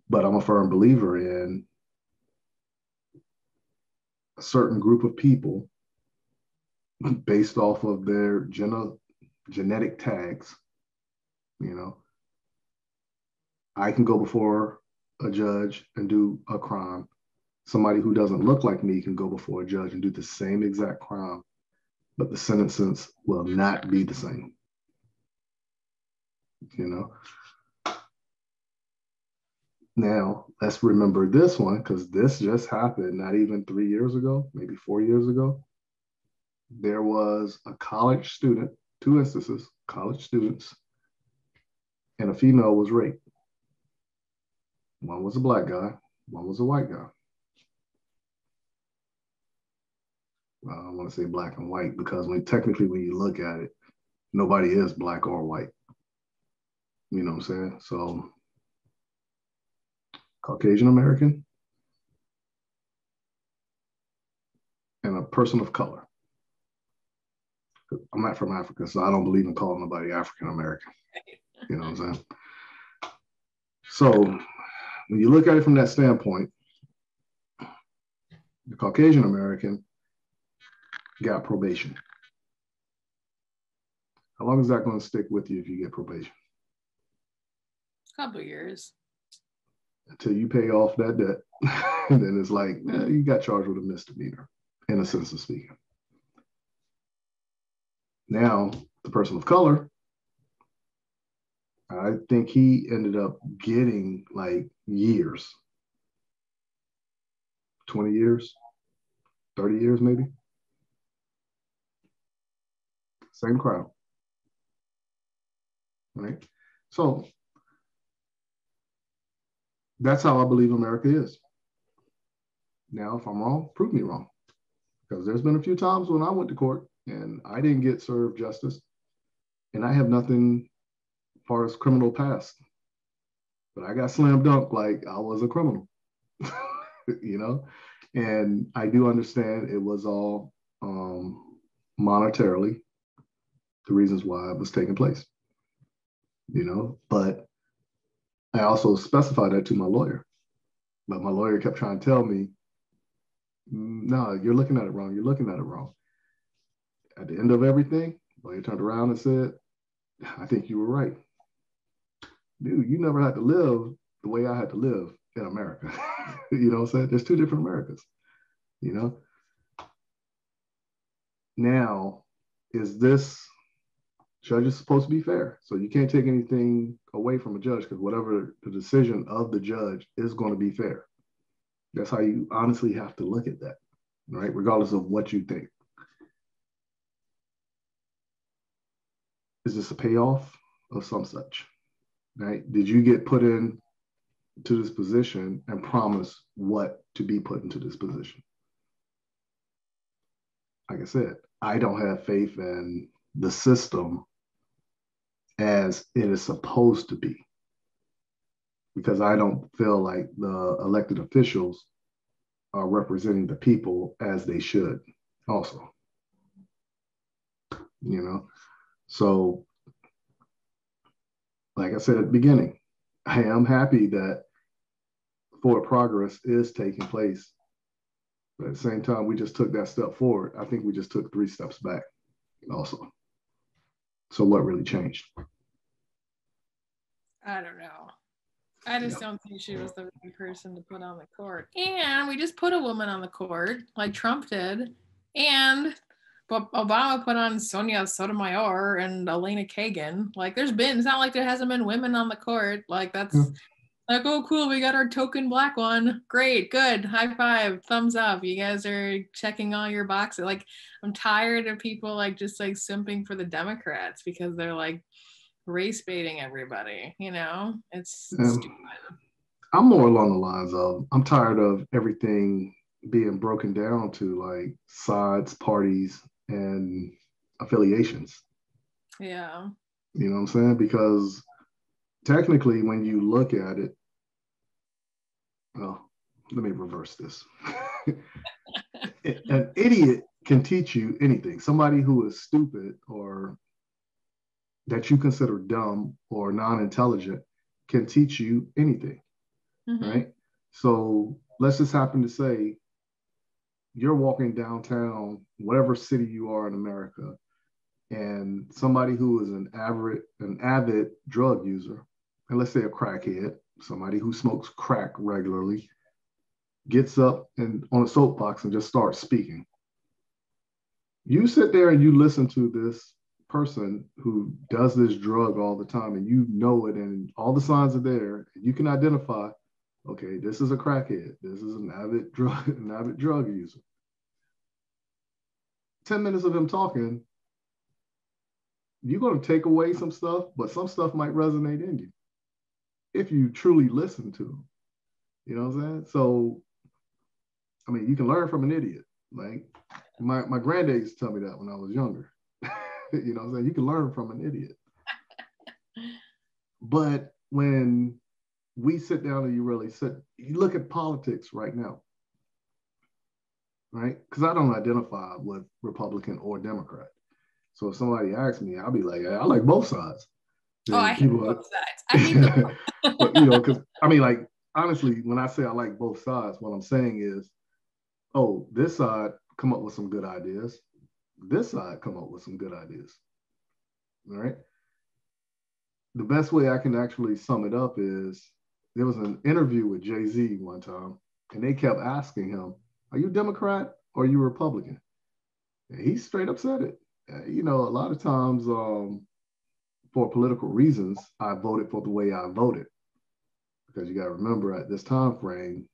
But I'm a firm believer in a certain group of people based off of their genetic tags, you know? I can go before a judge and do a crime. Somebody who doesn't look like me can go before a judge and do the same exact crime, but the sentences will not be the same. You know? Now, let's remember this one, because this just happened not even 3 years ago, maybe 4 years ago. There was a college student, 2 instances, college students, and a female was raped. One was a black guy, one was a white guy. Well, I don't want to say black and white because technically when you look at it, nobody is black or white. You know what I'm saying? So Caucasian American and a person of color. I'm not from Africa, so I don't believe in calling nobody African American. You know what I'm saying? So when you look at it from that standpoint, the Caucasian American got probation. How long is that going to stick with you if you get probation? A couple years. Until you pay off that debt. And then it's like, you got charged with a misdemeanor, in a sense of speaking. Now, the person of color, I think he ended up getting like years. 20 years, 30 years maybe. Same crowd. Right? So that's how I believe America is. Now, if I'm wrong, prove me wrong. Because there's been a few times when I went to court and I didn't get served justice. And I have nothing as far as criminal past. But I got slam dunked like I was a criminal. You know? And I do understand it was all monetarily the reasons why it was taking place. You know, but I also specified that to my lawyer. But my lawyer kept trying to tell me, no, you're looking at it wrong. You're looking at it wrong. At the end of everything, the lawyer turned around and said, I think you were right. Dude, you never had to live the way I had to live in America. You know what I'm saying? There's 2 different Americas, you know? Now, is this judge is supposed to be fair? So you can't take anything away from a judge because whatever the decision of the judge is going to be fair. That's how you honestly have to look at that, right? Regardless of what you think. Is this a payoff of some such, right? Did you get put in to this position and promise what to be put into this position? Like I said, I don't have faith in the system as it is supposed to be, because I don't feel like the elected officials are representing the people as they should also, you know? So, like I said at the beginning, I am happy that forward progress is taking place. But at the same time, we just took that step forward. I think we just took 3 steps back also. So what really changed? I don't know. I just don't think she was the right person to put on the court. And we just put a woman on the court, like Trump did. And Obama put on Sonia Sotomayor and Elena Kagan. Like, it's not like there hasn't been women on the court. Like, that's like, oh, cool, we got our token black one. Great, good, high five, thumbs up. You guys are checking all your boxes. Like, I'm tired of people like just like simping for the Democrats because they're like race baiting everybody, you know? It's stupid. I'm more along the lines of, I'm tired of everything being broken down to like sides, parties, and affiliations. Yeah. You know what I'm saying? Because technically, when you look at it, well, let me reverse this. An idiot can teach you anything. Somebody who is stupid or that you consider dumb or non-intelligent can teach you anything, right? So let's just happen to say you're walking downtown, whatever city you are in America, and somebody who is an avid drug user, and let's say a crackhead, somebody who smokes crack regularly, gets up and on a soapbox and just starts speaking. You sit there and you listen to this person who does this drug all the time, and you know it, and all the signs are there. You can identify, okay, this is a crackhead. This is an avid drug user. 10 minutes of him talking, you're going to take away some stuff, but some stuff might resonate in you if you truly listen to him. You know what I'm saying? So, I mean, you can learn from an idiot. Like my granddad used to tell me that when I was younger. You know what I'm saying? You can learn from an idiot. But when we sit down and you look at politics right now, right? Because I don't identify with Republican or Democrat. So if somebody asks me, I'll be like, I like both sides. Oh, I hate both sides. I mean, but, you know, because I mean, like, honestly, when I say I like both sides, what I'm saying is, oh, this side come up with some good ideas. This side come up with some good ideas. All right. The best way I can actually sum it up is there was an interview with Jay-Z one time, and they kept asking him, are you Democrat or are you Republican? And he straight up said it. You know, a lot of times for political reasons, I voted for the way I voted. Because you got to remember at this time frame,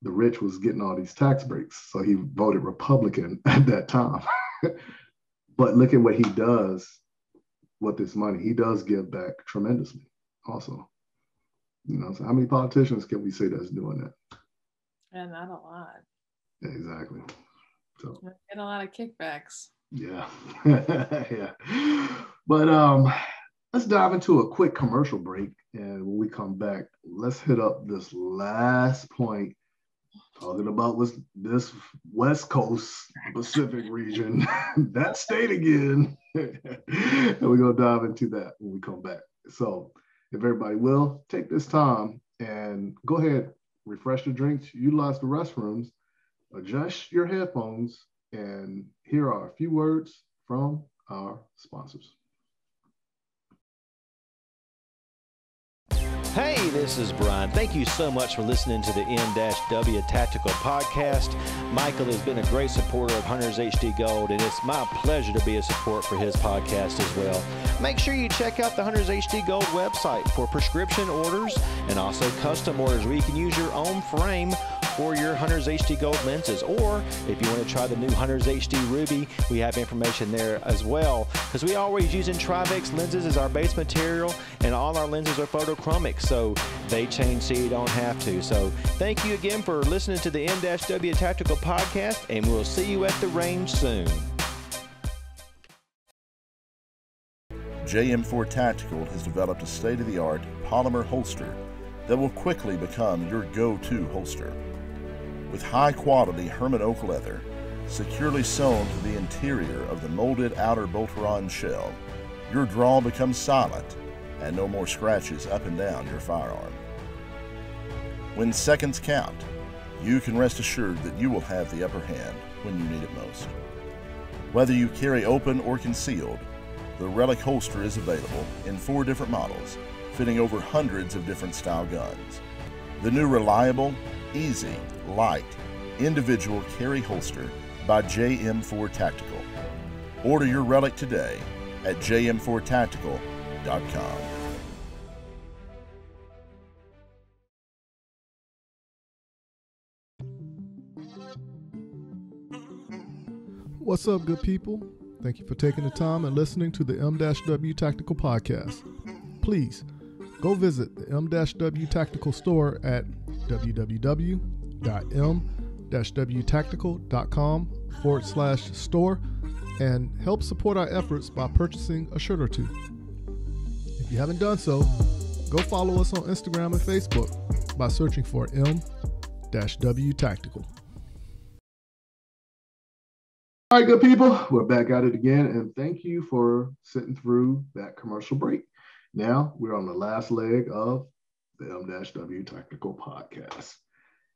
the rich was getting all these tax breaks. So he voted Republican at that time. But look at what he does with this money. He does give back tremendously also. You know, so how many politicians can we say that's doing that? And not a lot. Yeah, exactly. So get a lot of kickbacks. Yeah. Yeah. But let's dive into a quick commercial break. And when we come back, let's hit up this last point, talking about this West Coast Pacific region, that state again. And we're going to dive into that when we come back. So if everybody will, take this time and go ahead, refresh your drinks, utilize the restrooms, adjust your headphones, and here are a few words from our sponsors. Hey, this is Brian. Thank you so much for listening to the N-W Tactical Podcast. Michael has been a great supporter of Hunters HD Gold, and it's my pleasure to be a support for his podcast as well. Make sure you check out the Hunters HD Gold website for prescription orders and also custom orders where you can use your own frame for your Hunters HD Gold lenses, or if you want to try the new Hunters HD Ruby, we have information there as well, because we always using Trivex lenses as our base material, and all our lenses are photochromic, so they change so you don't have to. So thank you again for listening to the N-W Tactical Podcast, and we'll see you at the range soon. JM4 Tactical has developed a state-of-the-art polymer holster that will quickly become your go-to holster. With high-quality Herman oak leather, securely sewn to the interior of the molded outer bolt-ron shell, your draw becomes silent and no more scratches up and down your firearm. When seconds count, you can rest assured that you will have the upper hand when you need it most. Whether you carry open or concealed, the Relic holster is available in 4 different models fitting over hundreds of different style guns. The new reliable, easy, light, individual carry holster by JM4 Tactical. Order your relic today at JM4Tactical.com. What's up, good people? Thank you for taking the time and listening to the 𝐿 Tactical podcast. Please go visit the 𝐿 Tactical store at www.m-wtactical.com/store and help support our efforts by purchasing a shirt or two. If you haven't done so, go follow us on Instagram and Facebook by searching for 𝐿 Tactical. All right, good people, we're back at it again, and thank you for sitting through that commercial break. Now we're on the last leg of the 𝐿 Tactical podcast.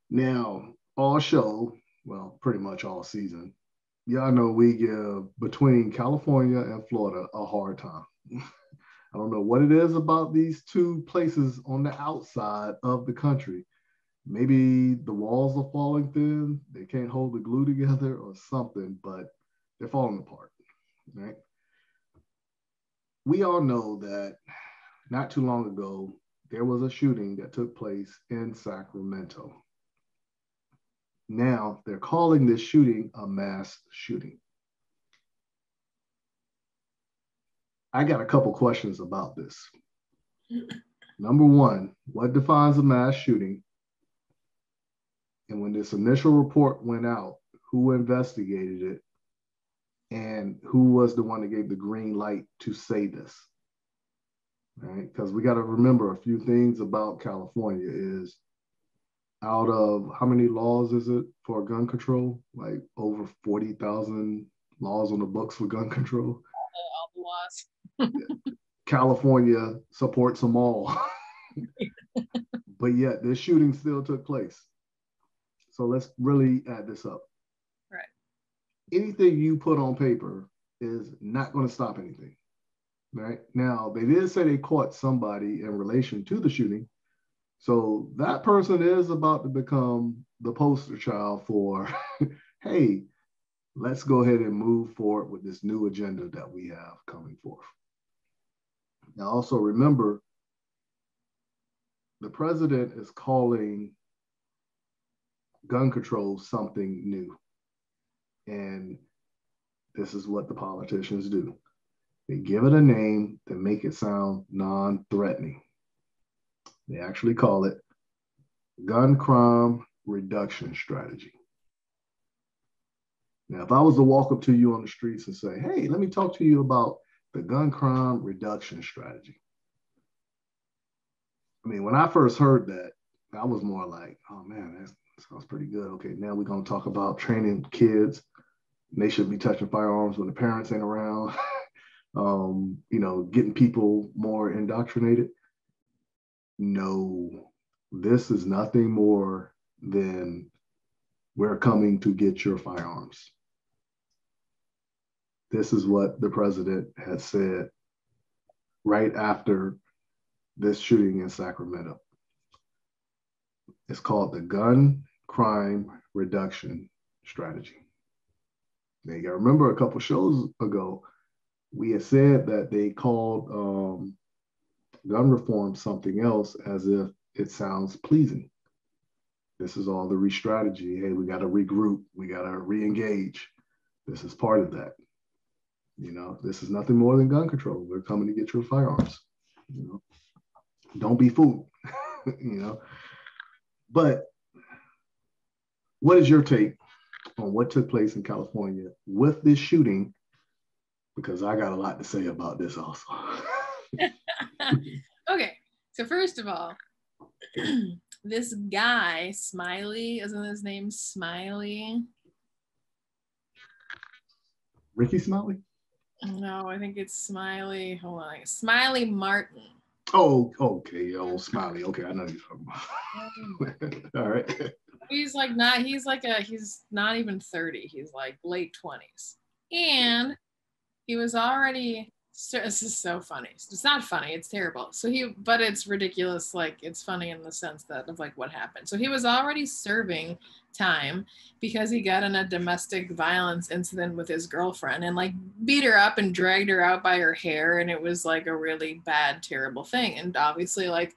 Now, all show, well, pretty much all season, y'all know we give between California and Florida a hard time. I don't know what it is about these two places on the outside of the country. Maybe the walls are falling thin, they can't hold the glue together or something, but they're falling apart, right? We all know that not too long ago, there was a shooting that took place in Sacramento. Now they're calling this shooting a mass shooting. I got a couple questions about this. Number one, what defines a mass shooting? And when this initial report went out, who investigated it? And who was the one that gave the green light to say this? Right? Because we got to remember a few things about California is out of how many laws is it for gun control? Like over 40,000 laws on the books for gun control. All the laws. California supports them all. But yet this shooting still took place. So let's really add this up. Right. Anything you put on paper is not going to stop anything. Right? Now, they did say they caught somebody in relation to the shooting. So that person is about to become the poster child for, hey, let's go ahead and move forward with this new agenda that we have coming forth. Now, also remember, the president is calling gun control something new. And this is what the politicians do. They give it a name to make it sound non-threatening. They actually call it gun crime reduction strategy. Now, if I was to walk up to you on the streets and say, hey, let me talk to you about the gun crime reduction strategy. I mean, when I first heard that, I was more like, oh man, that sounds pretty good. Okay, now we're going to talk about training kids. They should be touching firearms when the parents ain't around. Getting people more indoctrinated. No, this is nothing more than we're coming to get your firearms. This is what the president had said right after this shooting in Sacramento. It's called the gun crime reduction strategy. Now you got to remember a couple shows ago, we had said that they called gun reform something else as if it sounds pleasing. This is all the re-strategy. Hey, we got to regroup. We got to re-engage. This is part of that. This is nothing more than gun control. We're coming to get your firearms. Don't be fooled. But what is your take on what took place in California with this shooting? Because I got a lot to say about this also. Okay, so first of all, this guy, Smiley, isn't his name Smiley? Ricky Smiley? No, I think it's Smiley. Hold on, Smiley Martin. Oh, okay, Smiley. Okay, I know you're talking about. All right. He's not even 30. He's like late 20s. And he was already So this is so funny. It's not funny. It's terrible. But it's ridiculous. Like, it's funny in the sense that of like what happened. So he was already serving time because he got in a domestic violence incident with his girlfriend and like beat her up and dragged her out by her hair. And it was like a really bad, terrible thing. And obviously, like,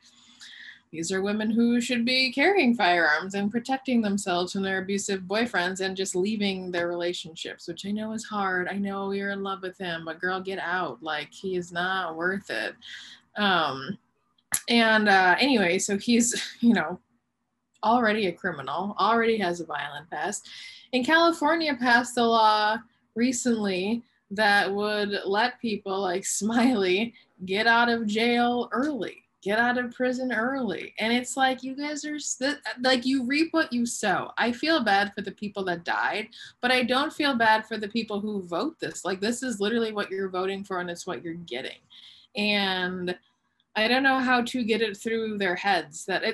these are women who should be carrying firearms and protecting themselves from their abusive boyfriends and just leaving their relationships, which I know is hard. I know you're in love with him, but girl, get out. Like, he is not worth it. Anyway, so he's, already a criminal, already has a violent past. And California passed a law recently that would let people like Smiley get out of jail early. Get out of prison early. And it's like, you guys are like, you reap what you sow. I feel bad for the people that died, but I don't feel bad for the people who vote this. Like, this is literally what you're voting for and it's what you're getting. And I don't know how to get it through their heads that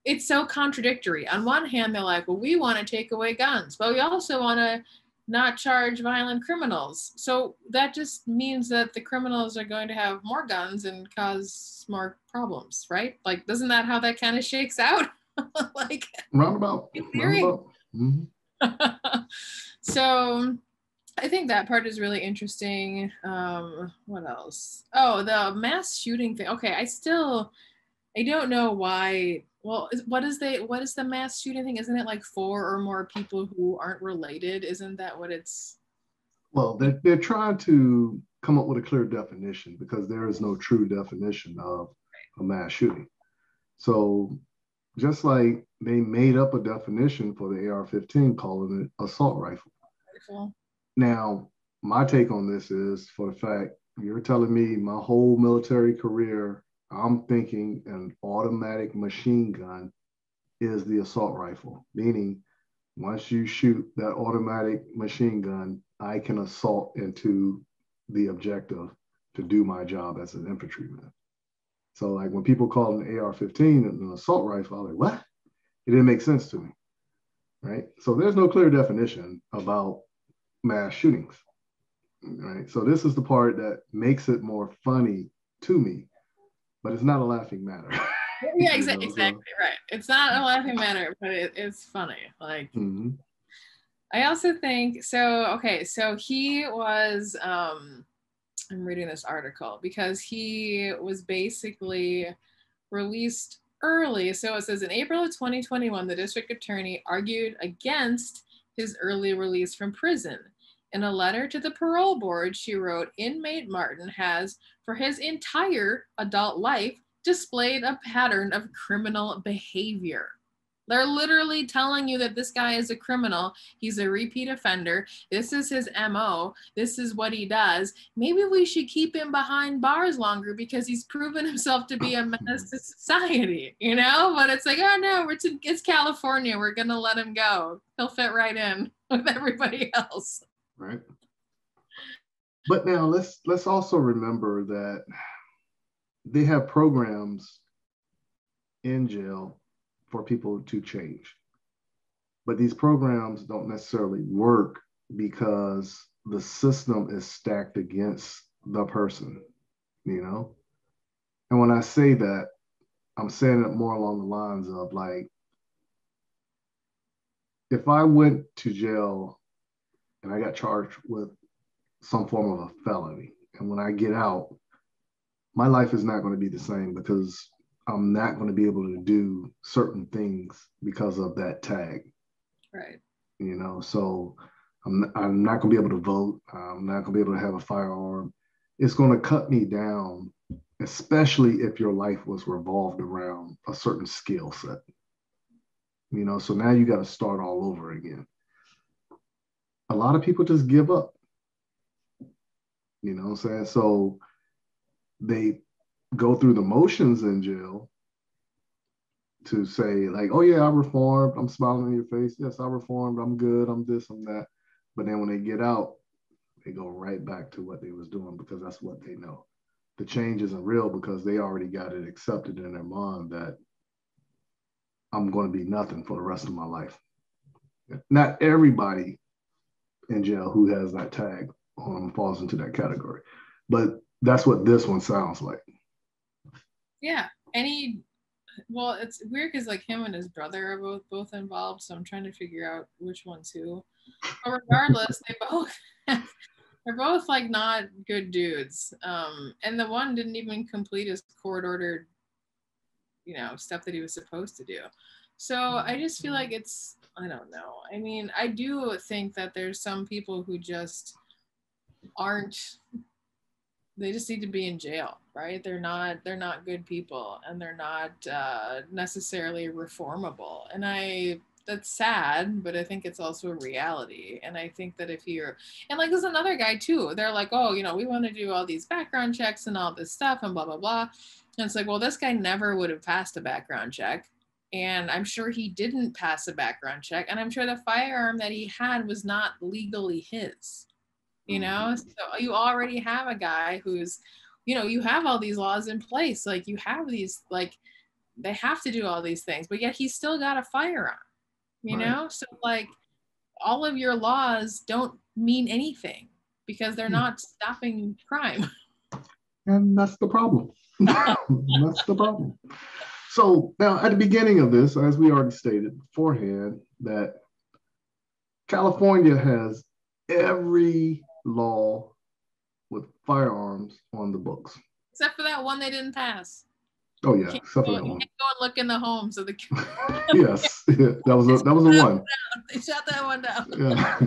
it's so contradictory. On one hand, they're like, well, we want to take away guns, but we also want to not charge violent criminals. So that just means that the criminals are going to have more guns and cause more problems, right? Like, isn't that how that kind of shakes out? Like, roundabout. In theory. Mm-hmm. So I think that part is really interesting. What else? Oh, the mass shooting thing. Okay, I don't know why. Well, what is the mass shooting thing? Isn't it like 4 or more people who aren't related? Isn't that what it's? Well, they're trying to come up with a clear definition because there is no true definition of a mass shooting. So just like they made up a definition for the AR-15 calling it assault rifle. Now, my take on this is, for the fact you're telling me my whole military career, I'm thinking an automatic machine gun is the assault rifle, meaning once you shoot that automatic machine gun, I can assault into the objective to do my job as an infantryman. So like when people call an AR-15 an assault rifle, I'm like, what? It didn't make sense to me, right? So there's no clear definition about mass shootings, right? So this is the part that makes it more funny to me, but it's not a laughing matter. Yeah, exactly, right. It's not a laughing matter, but it's funny. Like, mm-hmm. I also think, so he was, I'm reading this article because he was basically released early. So it says, in April of 2021, the district attorney argued against his early release from prison. In a letter to the parole board, she wrote, inmate Martin has, for his entire adult life, displayed a pattern of criminal behavior. They're literally telling you that this guy is a criminal. He's a repeat offender. This is his MO. This is what he does. Maybe we should keep him behind bars longer because he's proven himself to be a menace to society, But it's like, oh no, it's California. We're going to let him go. He'll fit right in with everybody else. Right. But now let's also remember that they have programs in jail for people to change. But these programs don't necessarily work because the system is stacked against the person, And when I say that, I'm saying it more along the lines of like, if I went to jail and I got charged with some form of a felony, and when I get out, my life is not going to be the same because I'm not going to be able to do certain things because of that tag. Right. So I'm not going to be able to vote. I'm not going to be able to have a firearm. It's going to cut me down, especially if your life was revolved around a certain skill set. So now you got to start all over again. A lot of people just give up. What I'm saying? So they go through the motions in jail to say like, oh yeah, I reformed, I'm smiling in your face. Yes, I reformed, I'm good, I'm this, I'm that. But then when they get out, they go right back to what they was doing because that's what they know. The change isn't real because they already got it accepted in their mind that I'm going to be nothing for the rest of my life. Not everybody in jail who has that tag falls into that category. But that's what this one sounds like. Yeah. Well, it's weird because like him and his brother are both involved, so I'm trying to figure out which one's who. But regardless, they're both like not good dudes. And the one didn't even complete his court-ordered, stuff that he was supposed to do. So I just feel like I don't know. I mean, I do think that there's some people who just they just need to be in jail, right? They're not good people, and they're not necessarily reformable. And that's sad, but I think it's also a reality. And I think that and like there's another guy too, they're like, oh, we want to do all these background checks and all this stuff and blah, blah, blah. And it's like, well, this guy never would have passed a background check. And I'm sure he didn't pass a background check. And I'm sure the firearm that he had was not legally his. So you already have a guy who's, you have all these laws in place. Like you have these, like they have to do all these things, but yet he's still got a firearm, right. So like all of your laws don't mean anything because they're not stopping crime. And that's the problem. That's the problem. So now at the beginning of this, as we already stated beforehand, that California has every law with firearms on the books, except for that one they didn't pass. Oh yeah, except for that one. You can't go and look in the homes of the. Yes, that was a one. They shut that one down. Yeah.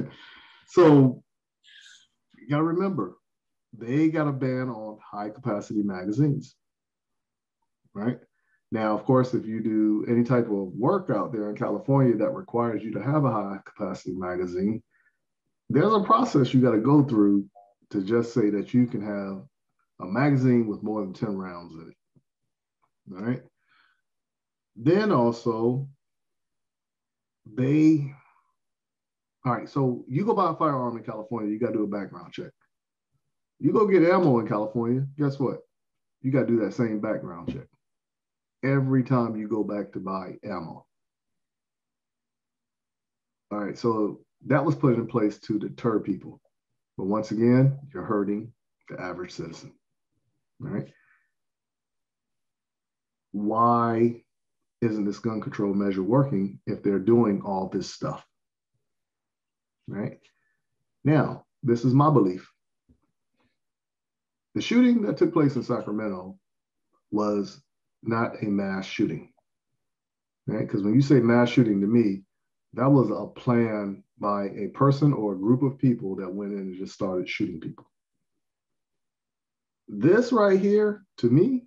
So you gotta remember, they got a ban on high capacity magazines, right? Now, of course, if you do any type of work out there in California that requires you to have a high capacity magazine, there's a process you got to go through to just say that you can have a magazine with more than 10 rounds in it. All right. Then also, all right, so you go buy a firearm in California, you got to do a background check. You go get ammo in California, guess what? You got to do that same background check every time you go back to buy ammo. All right, so that was put in place to deter people. But once again, you're hurting the average citizen, right? Why isn't this gun control measure working if they're doing all this stuff, right? Now, this is my belief. The shooting that took place in Sacramento was not a mass shooting, right? Because when you say mass shooting to me, that was a plan by a person or a group of people that went in and just started shooting people. This right here, to me,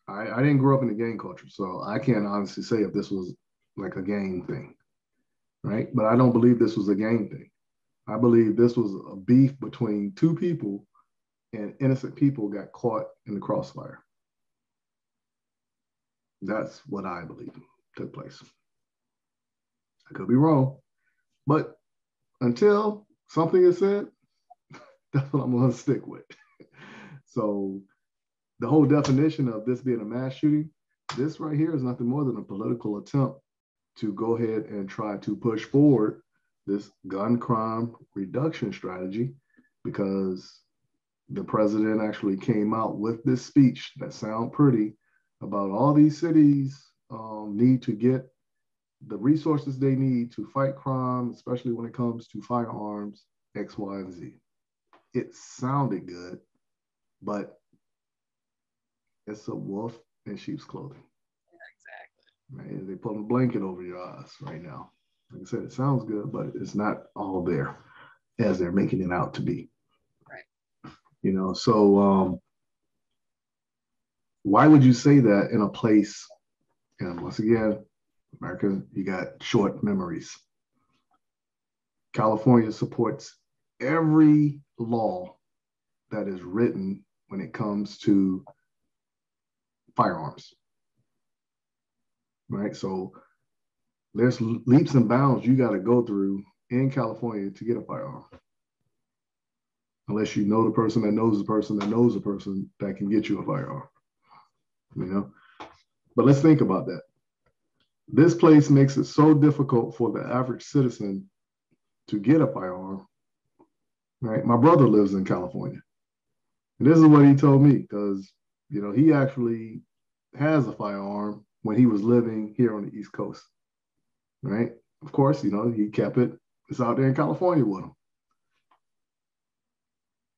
I didn't grow up in the gang culture, so I can't honestly say if this was like a gang thing, right? But I don't believe this was a gang thing. I believe this was a beef between two people, and innocent people got caught in the crossfire. That's what I believe took place. I could be wrong, but until something is said, that's what I'm going to stick with. So the whole definition of this being a mass shooting, this right here is nothing more than a political attempt to go ahead and try to push forward this gun crime reduction strategy, because the president actually came out with this speech that sound pretty about all these cities need to get the resources they need to fight crime, especially when it comes to firearms, X, Y, and Z. It sounded good, but it's a wolf in sheep's clothing. Yeah, exactly. Right? They put a blanket over your eyes right now. Like I said, it sounds good, but it's not all there as they're making it out to be. Right. You know, so why would you say that in a place, and once again, America, you got short memories. California supports every law that is written when it comes to firearms, right? So there's leaps and bounds you got to go through in California to get a firearm. Unless you know the person that knows the person that knows the person that can get you a firearm, you know? But let's think about that. This place makes it so difficult for the average citizen to get a firearm right? My brother lives in California. And this is what he told me, because, you know, he actually has a firearm when he was living here on the East Coast, right? Of course, you know, he kept it. It's out there in California with him.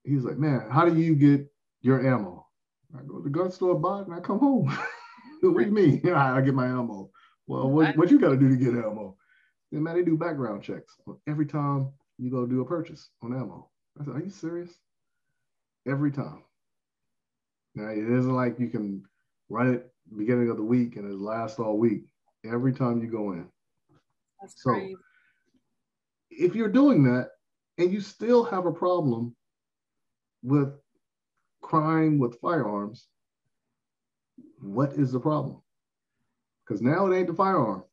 He's like, man, how do you get your ammo? I go to the gun store, buy it, and I come home. What do you mean? I get my ammo. Well, what you got to do to get ammo? And man, they do background checks every time you go do a purchase on ammo. I said, are you serious? Every time. Now, it isn't like you can run it beginning of the week and it lasts all week. Every time you go in. That's crazy. So if you're doing that and you still have a problem with crime with firearms, what is the problem? Because now it ain't the firearm.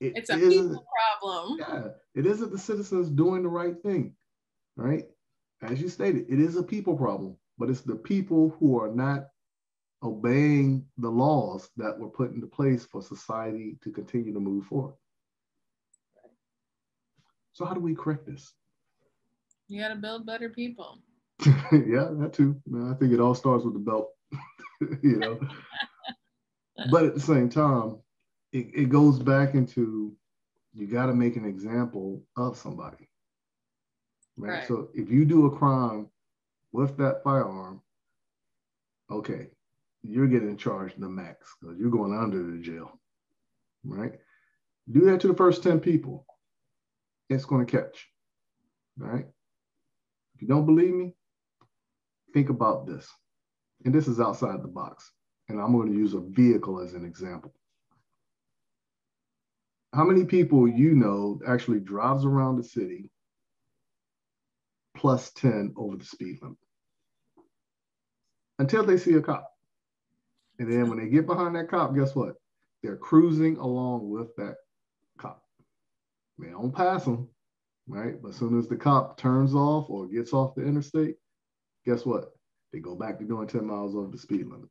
It's a people problem. Yeah, it isn't the citizens doing the right thing, right? As you stated, it is a people problem, but it's the people who are not obeying the laws that were put into place for society to continue to move forward. So how do we correct this? You got to build better people. Yeah, that too. I think it all starts with the belt, you know. But at the same time, it goes back into, you got to make an example of somebody, right? So if you do a crime with that firearm, okay, you're getting charged the max because you're going under the jail, right? Do that to the first 10 people, it's going to catch, right? If you don't believe me, think about this. And this is outside the box. And I'm going to use a vehicle as an example. How many people you know actually drives around the city plus 10 over the speed limit until they see a cop? And then when they get behind that cop, guess what? They're cruising along with that cop. They don't pass them, right? But as soon as the cop turns off or gets off the interstate, guess what? They go back to doing 10 miles over the speed limit.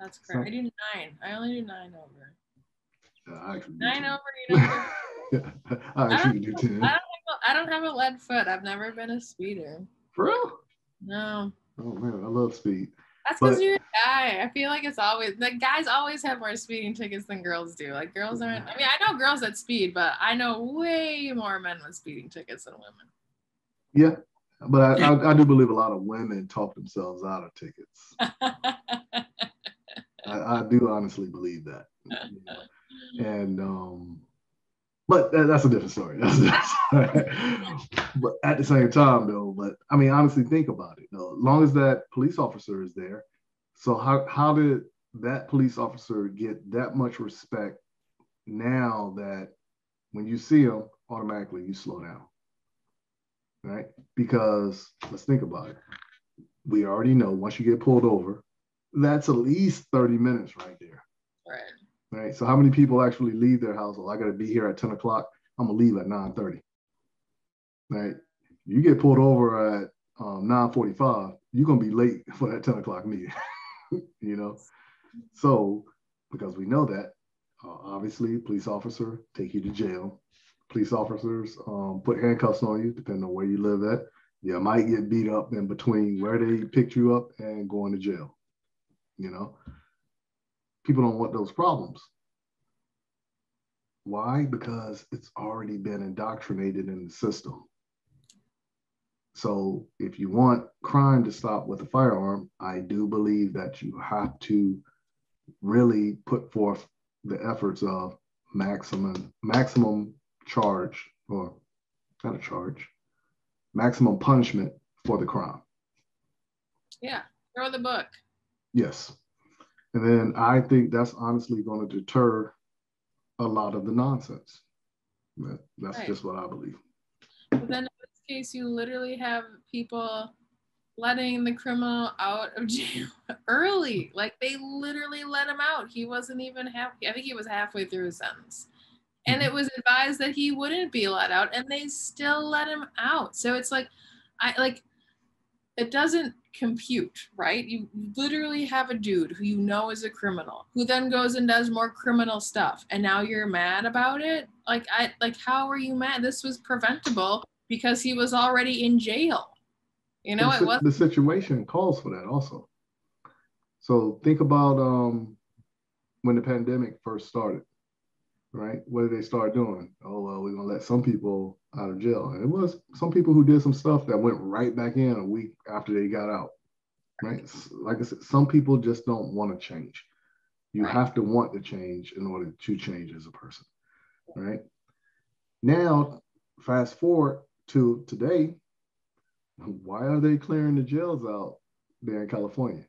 That's correct. I do 9. I only do 9 over. I actually 9 over, you know. I actually do 10. I don't have a lead foot. I've never been a speeder. For real? No. Oh man, I love speed. That's because you're a guy. I feel like it's always, like, guys always have more speeding tickets than girls do. Like, girls aren't, I mean, I know girls that speed, but I know way more men with speeding tickets than women. Yeah, but I do believe a lot of women talk themselves out of tickets. I do honestly believe that. You know? And but that's a different story. But at the same time, though, but I mean, honestly, think about it. Though, as long as that police officer is there, so how did that police officer get that much respect now that when you see him, automatically you slow down, right? Because let's think about it. We already know once you get pulled over, that's at least 30 minutes right there. Right. So how many people actually leave their house? Well, I got to be here at 10 o'clock. I'm going to leave at 9:30. Right. You get pulled over at 9:45, you're going to be late for that 10 o'clock meeting. You know? So because we know that, obviously, police officer take you to jail. Police officers put handcuffs on you, depending on where you live at. You might get beat up in between where they picked you up and going to jail. You know? People don't want those problems. Why? Because it's already been indoctrinated in the system. So if you want crime to stop with a firearm, I do believe that you have to really put forth the efforts of maximum charge, or not a charge, maximum punishment for the crime. Yeah, throw the book. Yes. And then I think that's honestly going to deter a lot of the nonsense. That's right. Just what I believe. But then in this case, you literally have people letting the criminal out of jail early. Like, they literally let him out. He wasn't even I think he was halfway through his sentence. And it was advised that he wouldn't be let out, and they still let him out. So it's like, it doesn't compute, right? You literally have a dude who you know is a criminal, who then goes and does more criminal stuff, and now you're mad about it? Like, how are you mad? This was preventable because he was already in jail. You know, it was the situation calls for that also. So think about when the pandemic first started, right? What did they start doing? Oh, well, we're going to let some people out of jail. And it was some people who did some stuff that went right back in a week after they got out, right? Like I said, some people just don't want to change. You have to want to change in order to change as a person, right? Now, fast forward to today, why are they clearing the jails out there in California,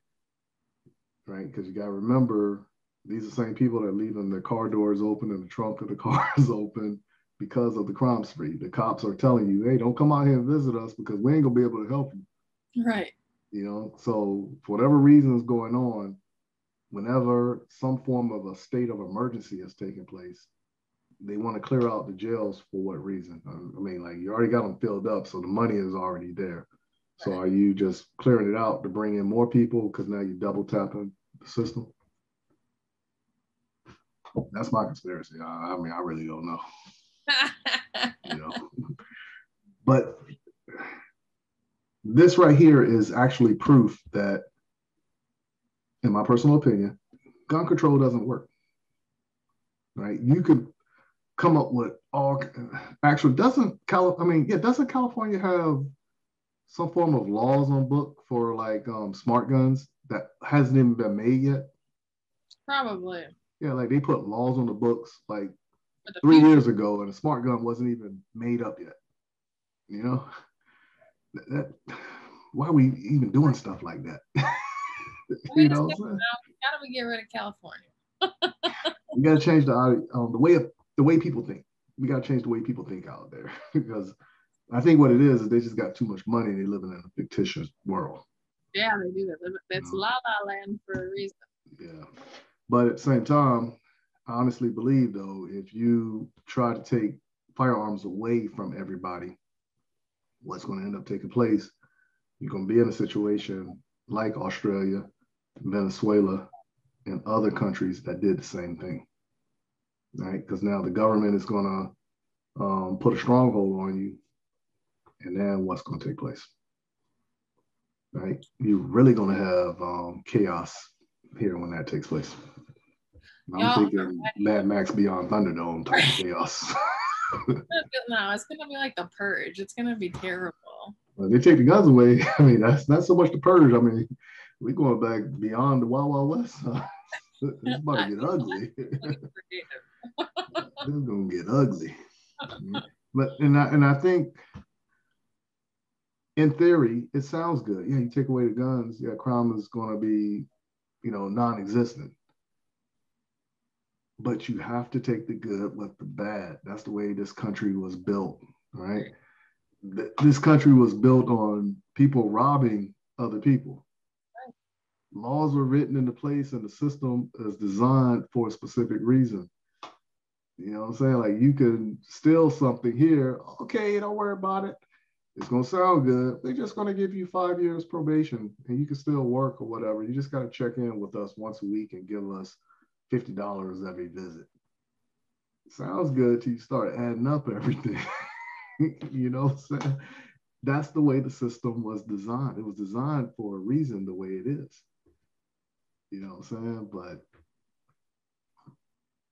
right? Because you got to remember, these are the same people that are leaving their car doors open and the trunk of the cars open because of the crime spree. The cops are telling you, hey, don't come out here and visit us because we ain't gonna be able to help you. right. You know, so for whatever reason is going on, whenever some form of a state of emergency is taking place, they want to clear out the jails for what reason? I mean, like, you already got them filled up, so the money is already there. So are you just clearing it out to bring in more people because now you're double tapping the system? That's my conspiracy. I mean, I really don't know. You know, but this right here is actually proof that, in my personal opinion, gun control doesn't work. Right? You could come up with all actually doesn't California have some form of laws on book for like smart guns that hasn't even been made yet? Probably. Yeah, like they put laws on the books like 3 years ago, and a smart gun wasn't even made up yet. You know, why are we even doing stuff like that? You know, how do we get rid of California? We got to change the way people think. We got to change the way people think out there, because I think what it is they just got too much money and they're living in a fictitious world. Yeah, they do that. That's La La Land for a reason. Yeah. But at the same time, I honestly believe, though, if you try to take firearms away from everybody, what's going to end up taking place, you're going to be in a situation like Australia, Venezuela, and other countries that did the same thing, right? Because now the government is going to put a stronghold on you, and then what's going to take place, right? You're really going to have chaos here when that takes place. I'm thinking Mad Max Beyond Thunderdome type of chaos. No, it's going to be like The Purge. It's going to be terrible. Well, they take the guns away. I mean, that's not so much The Purge. I mean, we're going back beyond the Wild Wild West. It's about to get ugly. It's going to get ugly. But and I think, in theory, it sounds good. Yeah, you take away the guns, yeah, crime is going to be, non-existent. But you have to take the good with the bad. That's the way this country was built, right? This country was built on people robbing other people. Laws were written into place and the system is designed for a specific reason. You know what I'm saying? Like, you can steal something here. Okay, don't worry about it. It's going to sound good. They're just going to give you 5 years probation and you can still work or whatever. You just got to check in with us once a week and give us $50 every visit. Sounds good till you start adding up everything. You know what I'm saying? That's the way the system was designed. It was designed for a reason the way it is. You know what I'm saying? But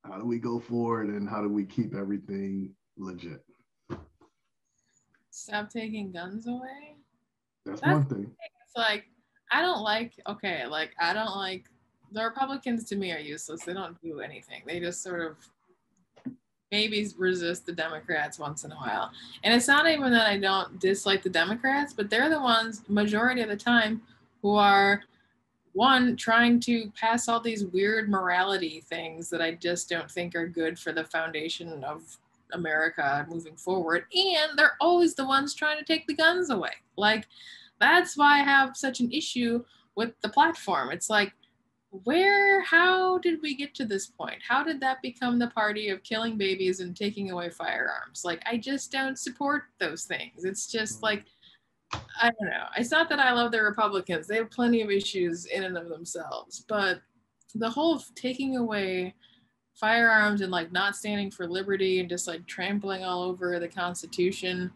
how do we go forward and how do we keep everything legit? Stop taking guns away? That's one thing. It's like, I don't like the Republicans to me are useless. They don't do anything. They just sort of maybe resist the Democrats once in a while. And it's not even that I don't dislike the Democrats, but they're the ones, majority of the time, who are, one, trying to pass all these weird morality things that I just don't think are good for the foundation of America moving forward. And they're always the ones trying to take the guns away. Like, that's why I have such an issue with the platform. It's like, how did we get to this point? How did that become the party of killing babies and taking away firearms? Like, I just don't support those things. It's just like, I don't know. It's not that I love the Republicans. They have plenty of issues in and of themselves. But the whole taking away firearms and like not standing for liberty and just like trampling all over the Constitution,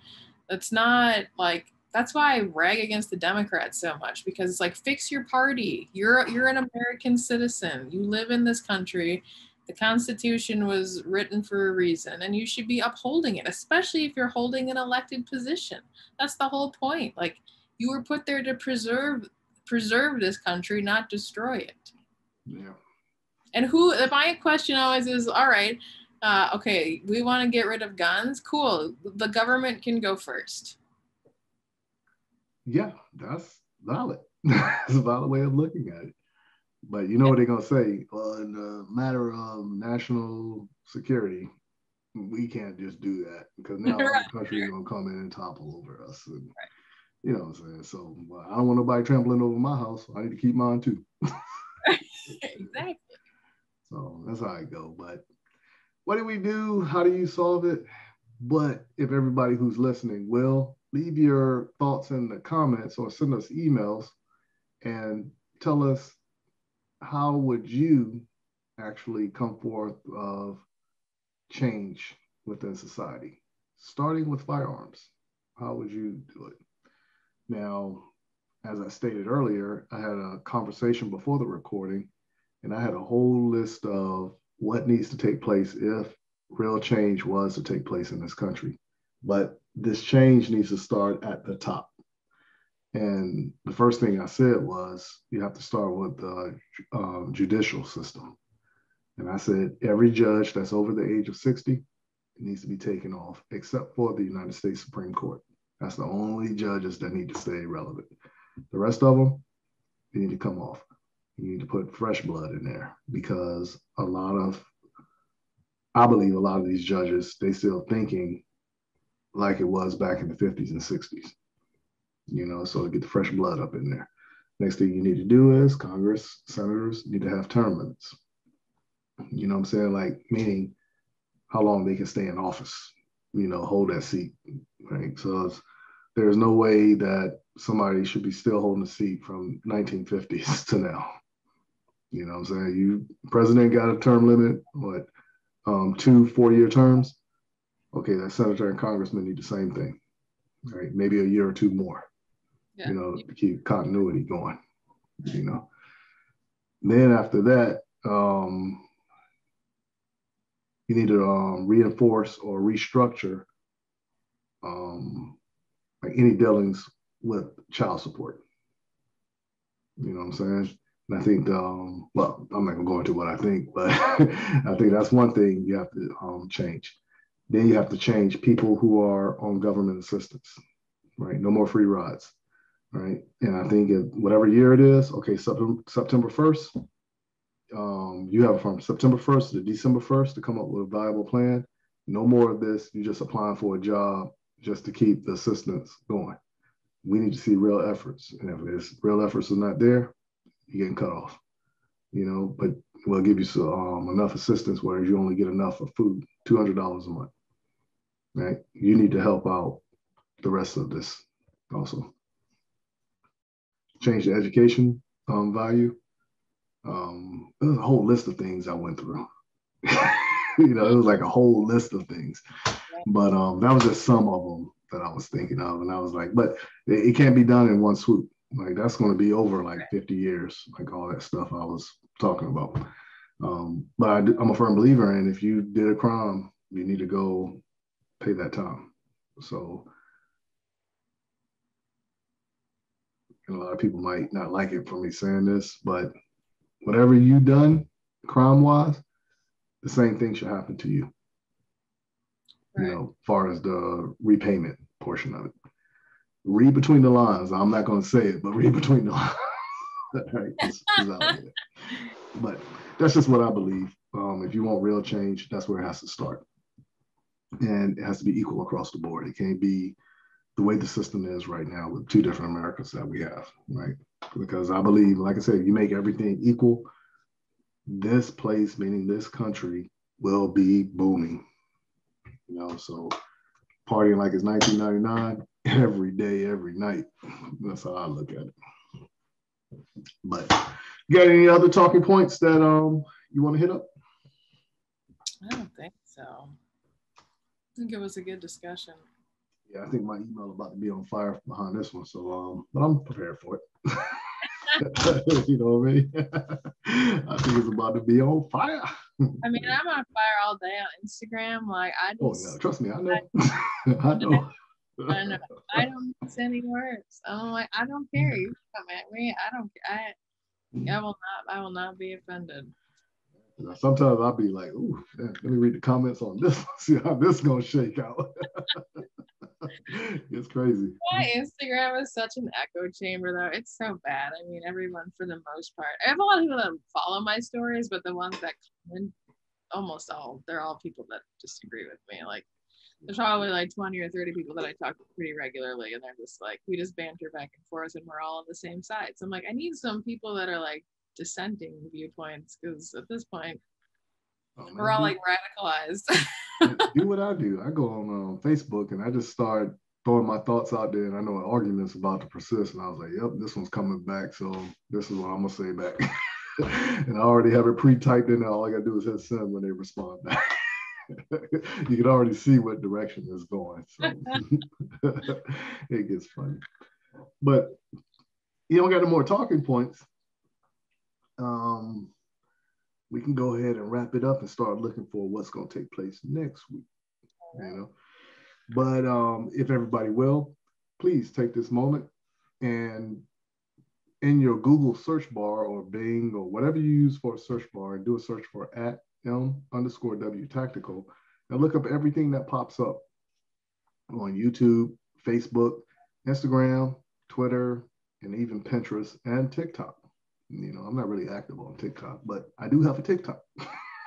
that's not like, that's why I rag against the Democrats so much, because it's like, fix your party. You're an American citizen. You live in this country. The Constitution was written for a reason, and you should be upholding it, especially if you're holding an elected position. That's the whole point. Like, you were put there to preserve this country, not destroy it. Yeah. And my question always is, all right, okay, we want to get rid of guns. Cool. The government can go first. Yeah, that's valid. It's a valid way of looking at it. But you know what they're going to say? Well, in the matter of national security, we can't just do that, because now the country is going to come in and topple over us. And, you know what I'm saying? So I don't want nobody trampling over my house. So I need to keep mine too. Exactly. So that's how I go. But what do we do? How do you solve it? But if everybody who's listening will, leave your thoughts in the comments or send us emails and tell us, how would you actually come forth of change within society, starting with firearms? How would you do it? Now, as I stated earlier, I had a conversation before the recording, and I had a whole list of what needs to take place if real change was to take place in this country. But this change needs to start at the top. And the first thing I said was, you have to start with the judicial system. And I said, every judge that's over the age of 60 needs to be taken off, except for the United States Supreme Court. That's the only judges that need to stay relevant. The rest of them, they need to come off. You need to put fresh blood in there, because I believe a lot of these judges, they still thinking like it was back in the 50s and 60s. You know, so to get the fresh blood up in there. Next thing you need to do is Congress, senators need to have term limits. You know what I'm saying? Like, meaning how long they can stay in office, you know, hold that seat, right? So there's no way that somebody should be still holding a seat from 1950s to now. You know what I'm saying? President got a term limit, what, 2 4-year terms? Okay, that senator and congressman need the same thing, right? Maybe a year or two more. Yeah. You know, to keep continuity going, you know. Then after that, you need to reinforce or restructure like any dealings with child support. You know what I'm saying? And I think, well, I'm not gonna go into what I think, but I think that's one thing you have to change. Then you have to change people who are on government assistance, right? No more free rides. Right. And I think whatever year it is, okay, September 1st, you have from September 1st to December 1st to come up with a viable plan. No more of this. You're just applying for a job just to keep the assistance going. We need to see real efforts. And if there's real efforts are not there, you're getting cut off, you know, but we'll give you enough assistance where you only get enough for food, $200 a month, right? You need to help out the rest of this also. Change the education value. There's a whole list of things I went through. You know, it was like a whole list of things. But that was just some of them that I was thinking of. And I was like, but it can't be done in one swoop. Like, that's going to be over like 50 years, like all that stuff I was talking about. But I'm a firm believer in, if you did a crime, you need to go pay that time. So, and a lot of people might not like it for me saying this, but whatever you've done crime-wise, the same thing should happen to you. Right. You know, as far as the repayment portion of it. Read between the lines. I'm not going to say it, but read between the lines. Right? It's out there. But that's just what I believe. If you want real change, that's where it has to start. And it has to be equal across the board. It can't be the way the system is right now with 2 different Americas that we have, right? Because I believe, like I said, you make everything equal, this place, meaning this country, will be booming. You know, so partying like it's 1999 every day, every night. That's how I look at it. But you got any other talking points that you want to hit up? I don't think so. I think it was a good discussion. Yeah, I think my email about to be on fire behind this one, so but I'm prepared for it. You know what I mean? I think it's about to be on fire. I mean, I'm on fire all day on Instagram. Like I just, oh no, trust me, I know. I know. I know. I don't miss any words. I'm like, I don't care. You come at me. I don't care. I will not be offended. Sometimes I'll be like, ooh, man, let me read the comments on this one, see how this is gonna shake out. It's crazy. My Instagram is such an echo chamber though. It's so bad. I mean, everyone for the most part. I have a lot of people that follow my stories, but the ones that comment, almost all, they're all people that disagree with me. Like there's probably like 20 or 30 people that I talk to pretty regularly, and they're just like, we just banter back and forth and we're all on the same side. So I'm like, I need some people that are like dissenting viewpoints, because at this point we're all like radicalized. Do what I do. I go on Facebook and I just start throwing my thoughts out there, and I know an argument's about to persist, and I was like, yep, this one's coming back, so this is what I'm gonna say back. And I already have it pre-typed in there. All I gotta do is hit send when they respond back. You can already see what direction it's going, so it gets funny. But you don't got any more talking points. We can go ahead and wrap it up and start looking for what's going to take place next week. You know, but if everybody will, please take this moment and in your Google search bar or Bing or whatever you use for a search bar, and do a search for @M_W Tactical and look up everything that pops up on YouTube, Facebook, Instagram, Twitter, and even Pinterest and TikTok. You know, I'm not really active on TikTok, but I do have a TikTok,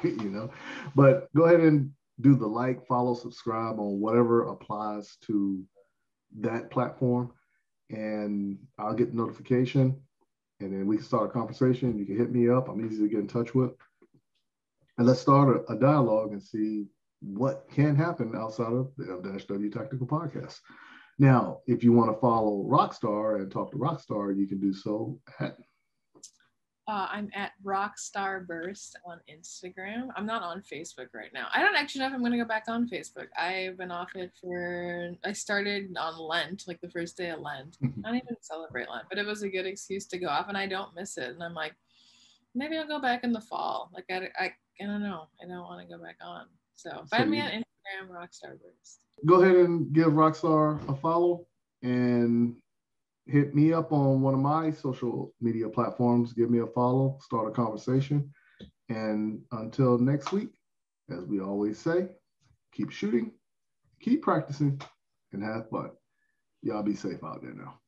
you know. But go ahead and do the like, follow, subscribe on whatever applies to that platform, and I'll get the notification, and then we can start a conversation. You can hit me up. I'm easy to get in touch with. And let's start a dialogue and see what can happen outside of the M-W Tactical podcast. Now, if you want to follow Rockstar and talk to Rockstar, you can do so at I'm at Rockstar Burst on Instagram. I'm not on Facebook right now. I don't actually know if I'm going to go back on Facebook. I've been off it I started on Lent, like the first day of Lent. I don't even celebrate Lent, but it was a good excuse to go off, and I don't miss it. And I'm like, maybe I'll go back in the fall. Like, I don't know. I don't want to go back on. So find me on Instagram, Rockstar Burst. Go ahead and give Rockstar a follow, and hit me up on one of my social media platforms. Give me a follow, start a conversation. And until next week, as we always say, keep shooting, keep practicing, and have fun. Y'all be safe out there now.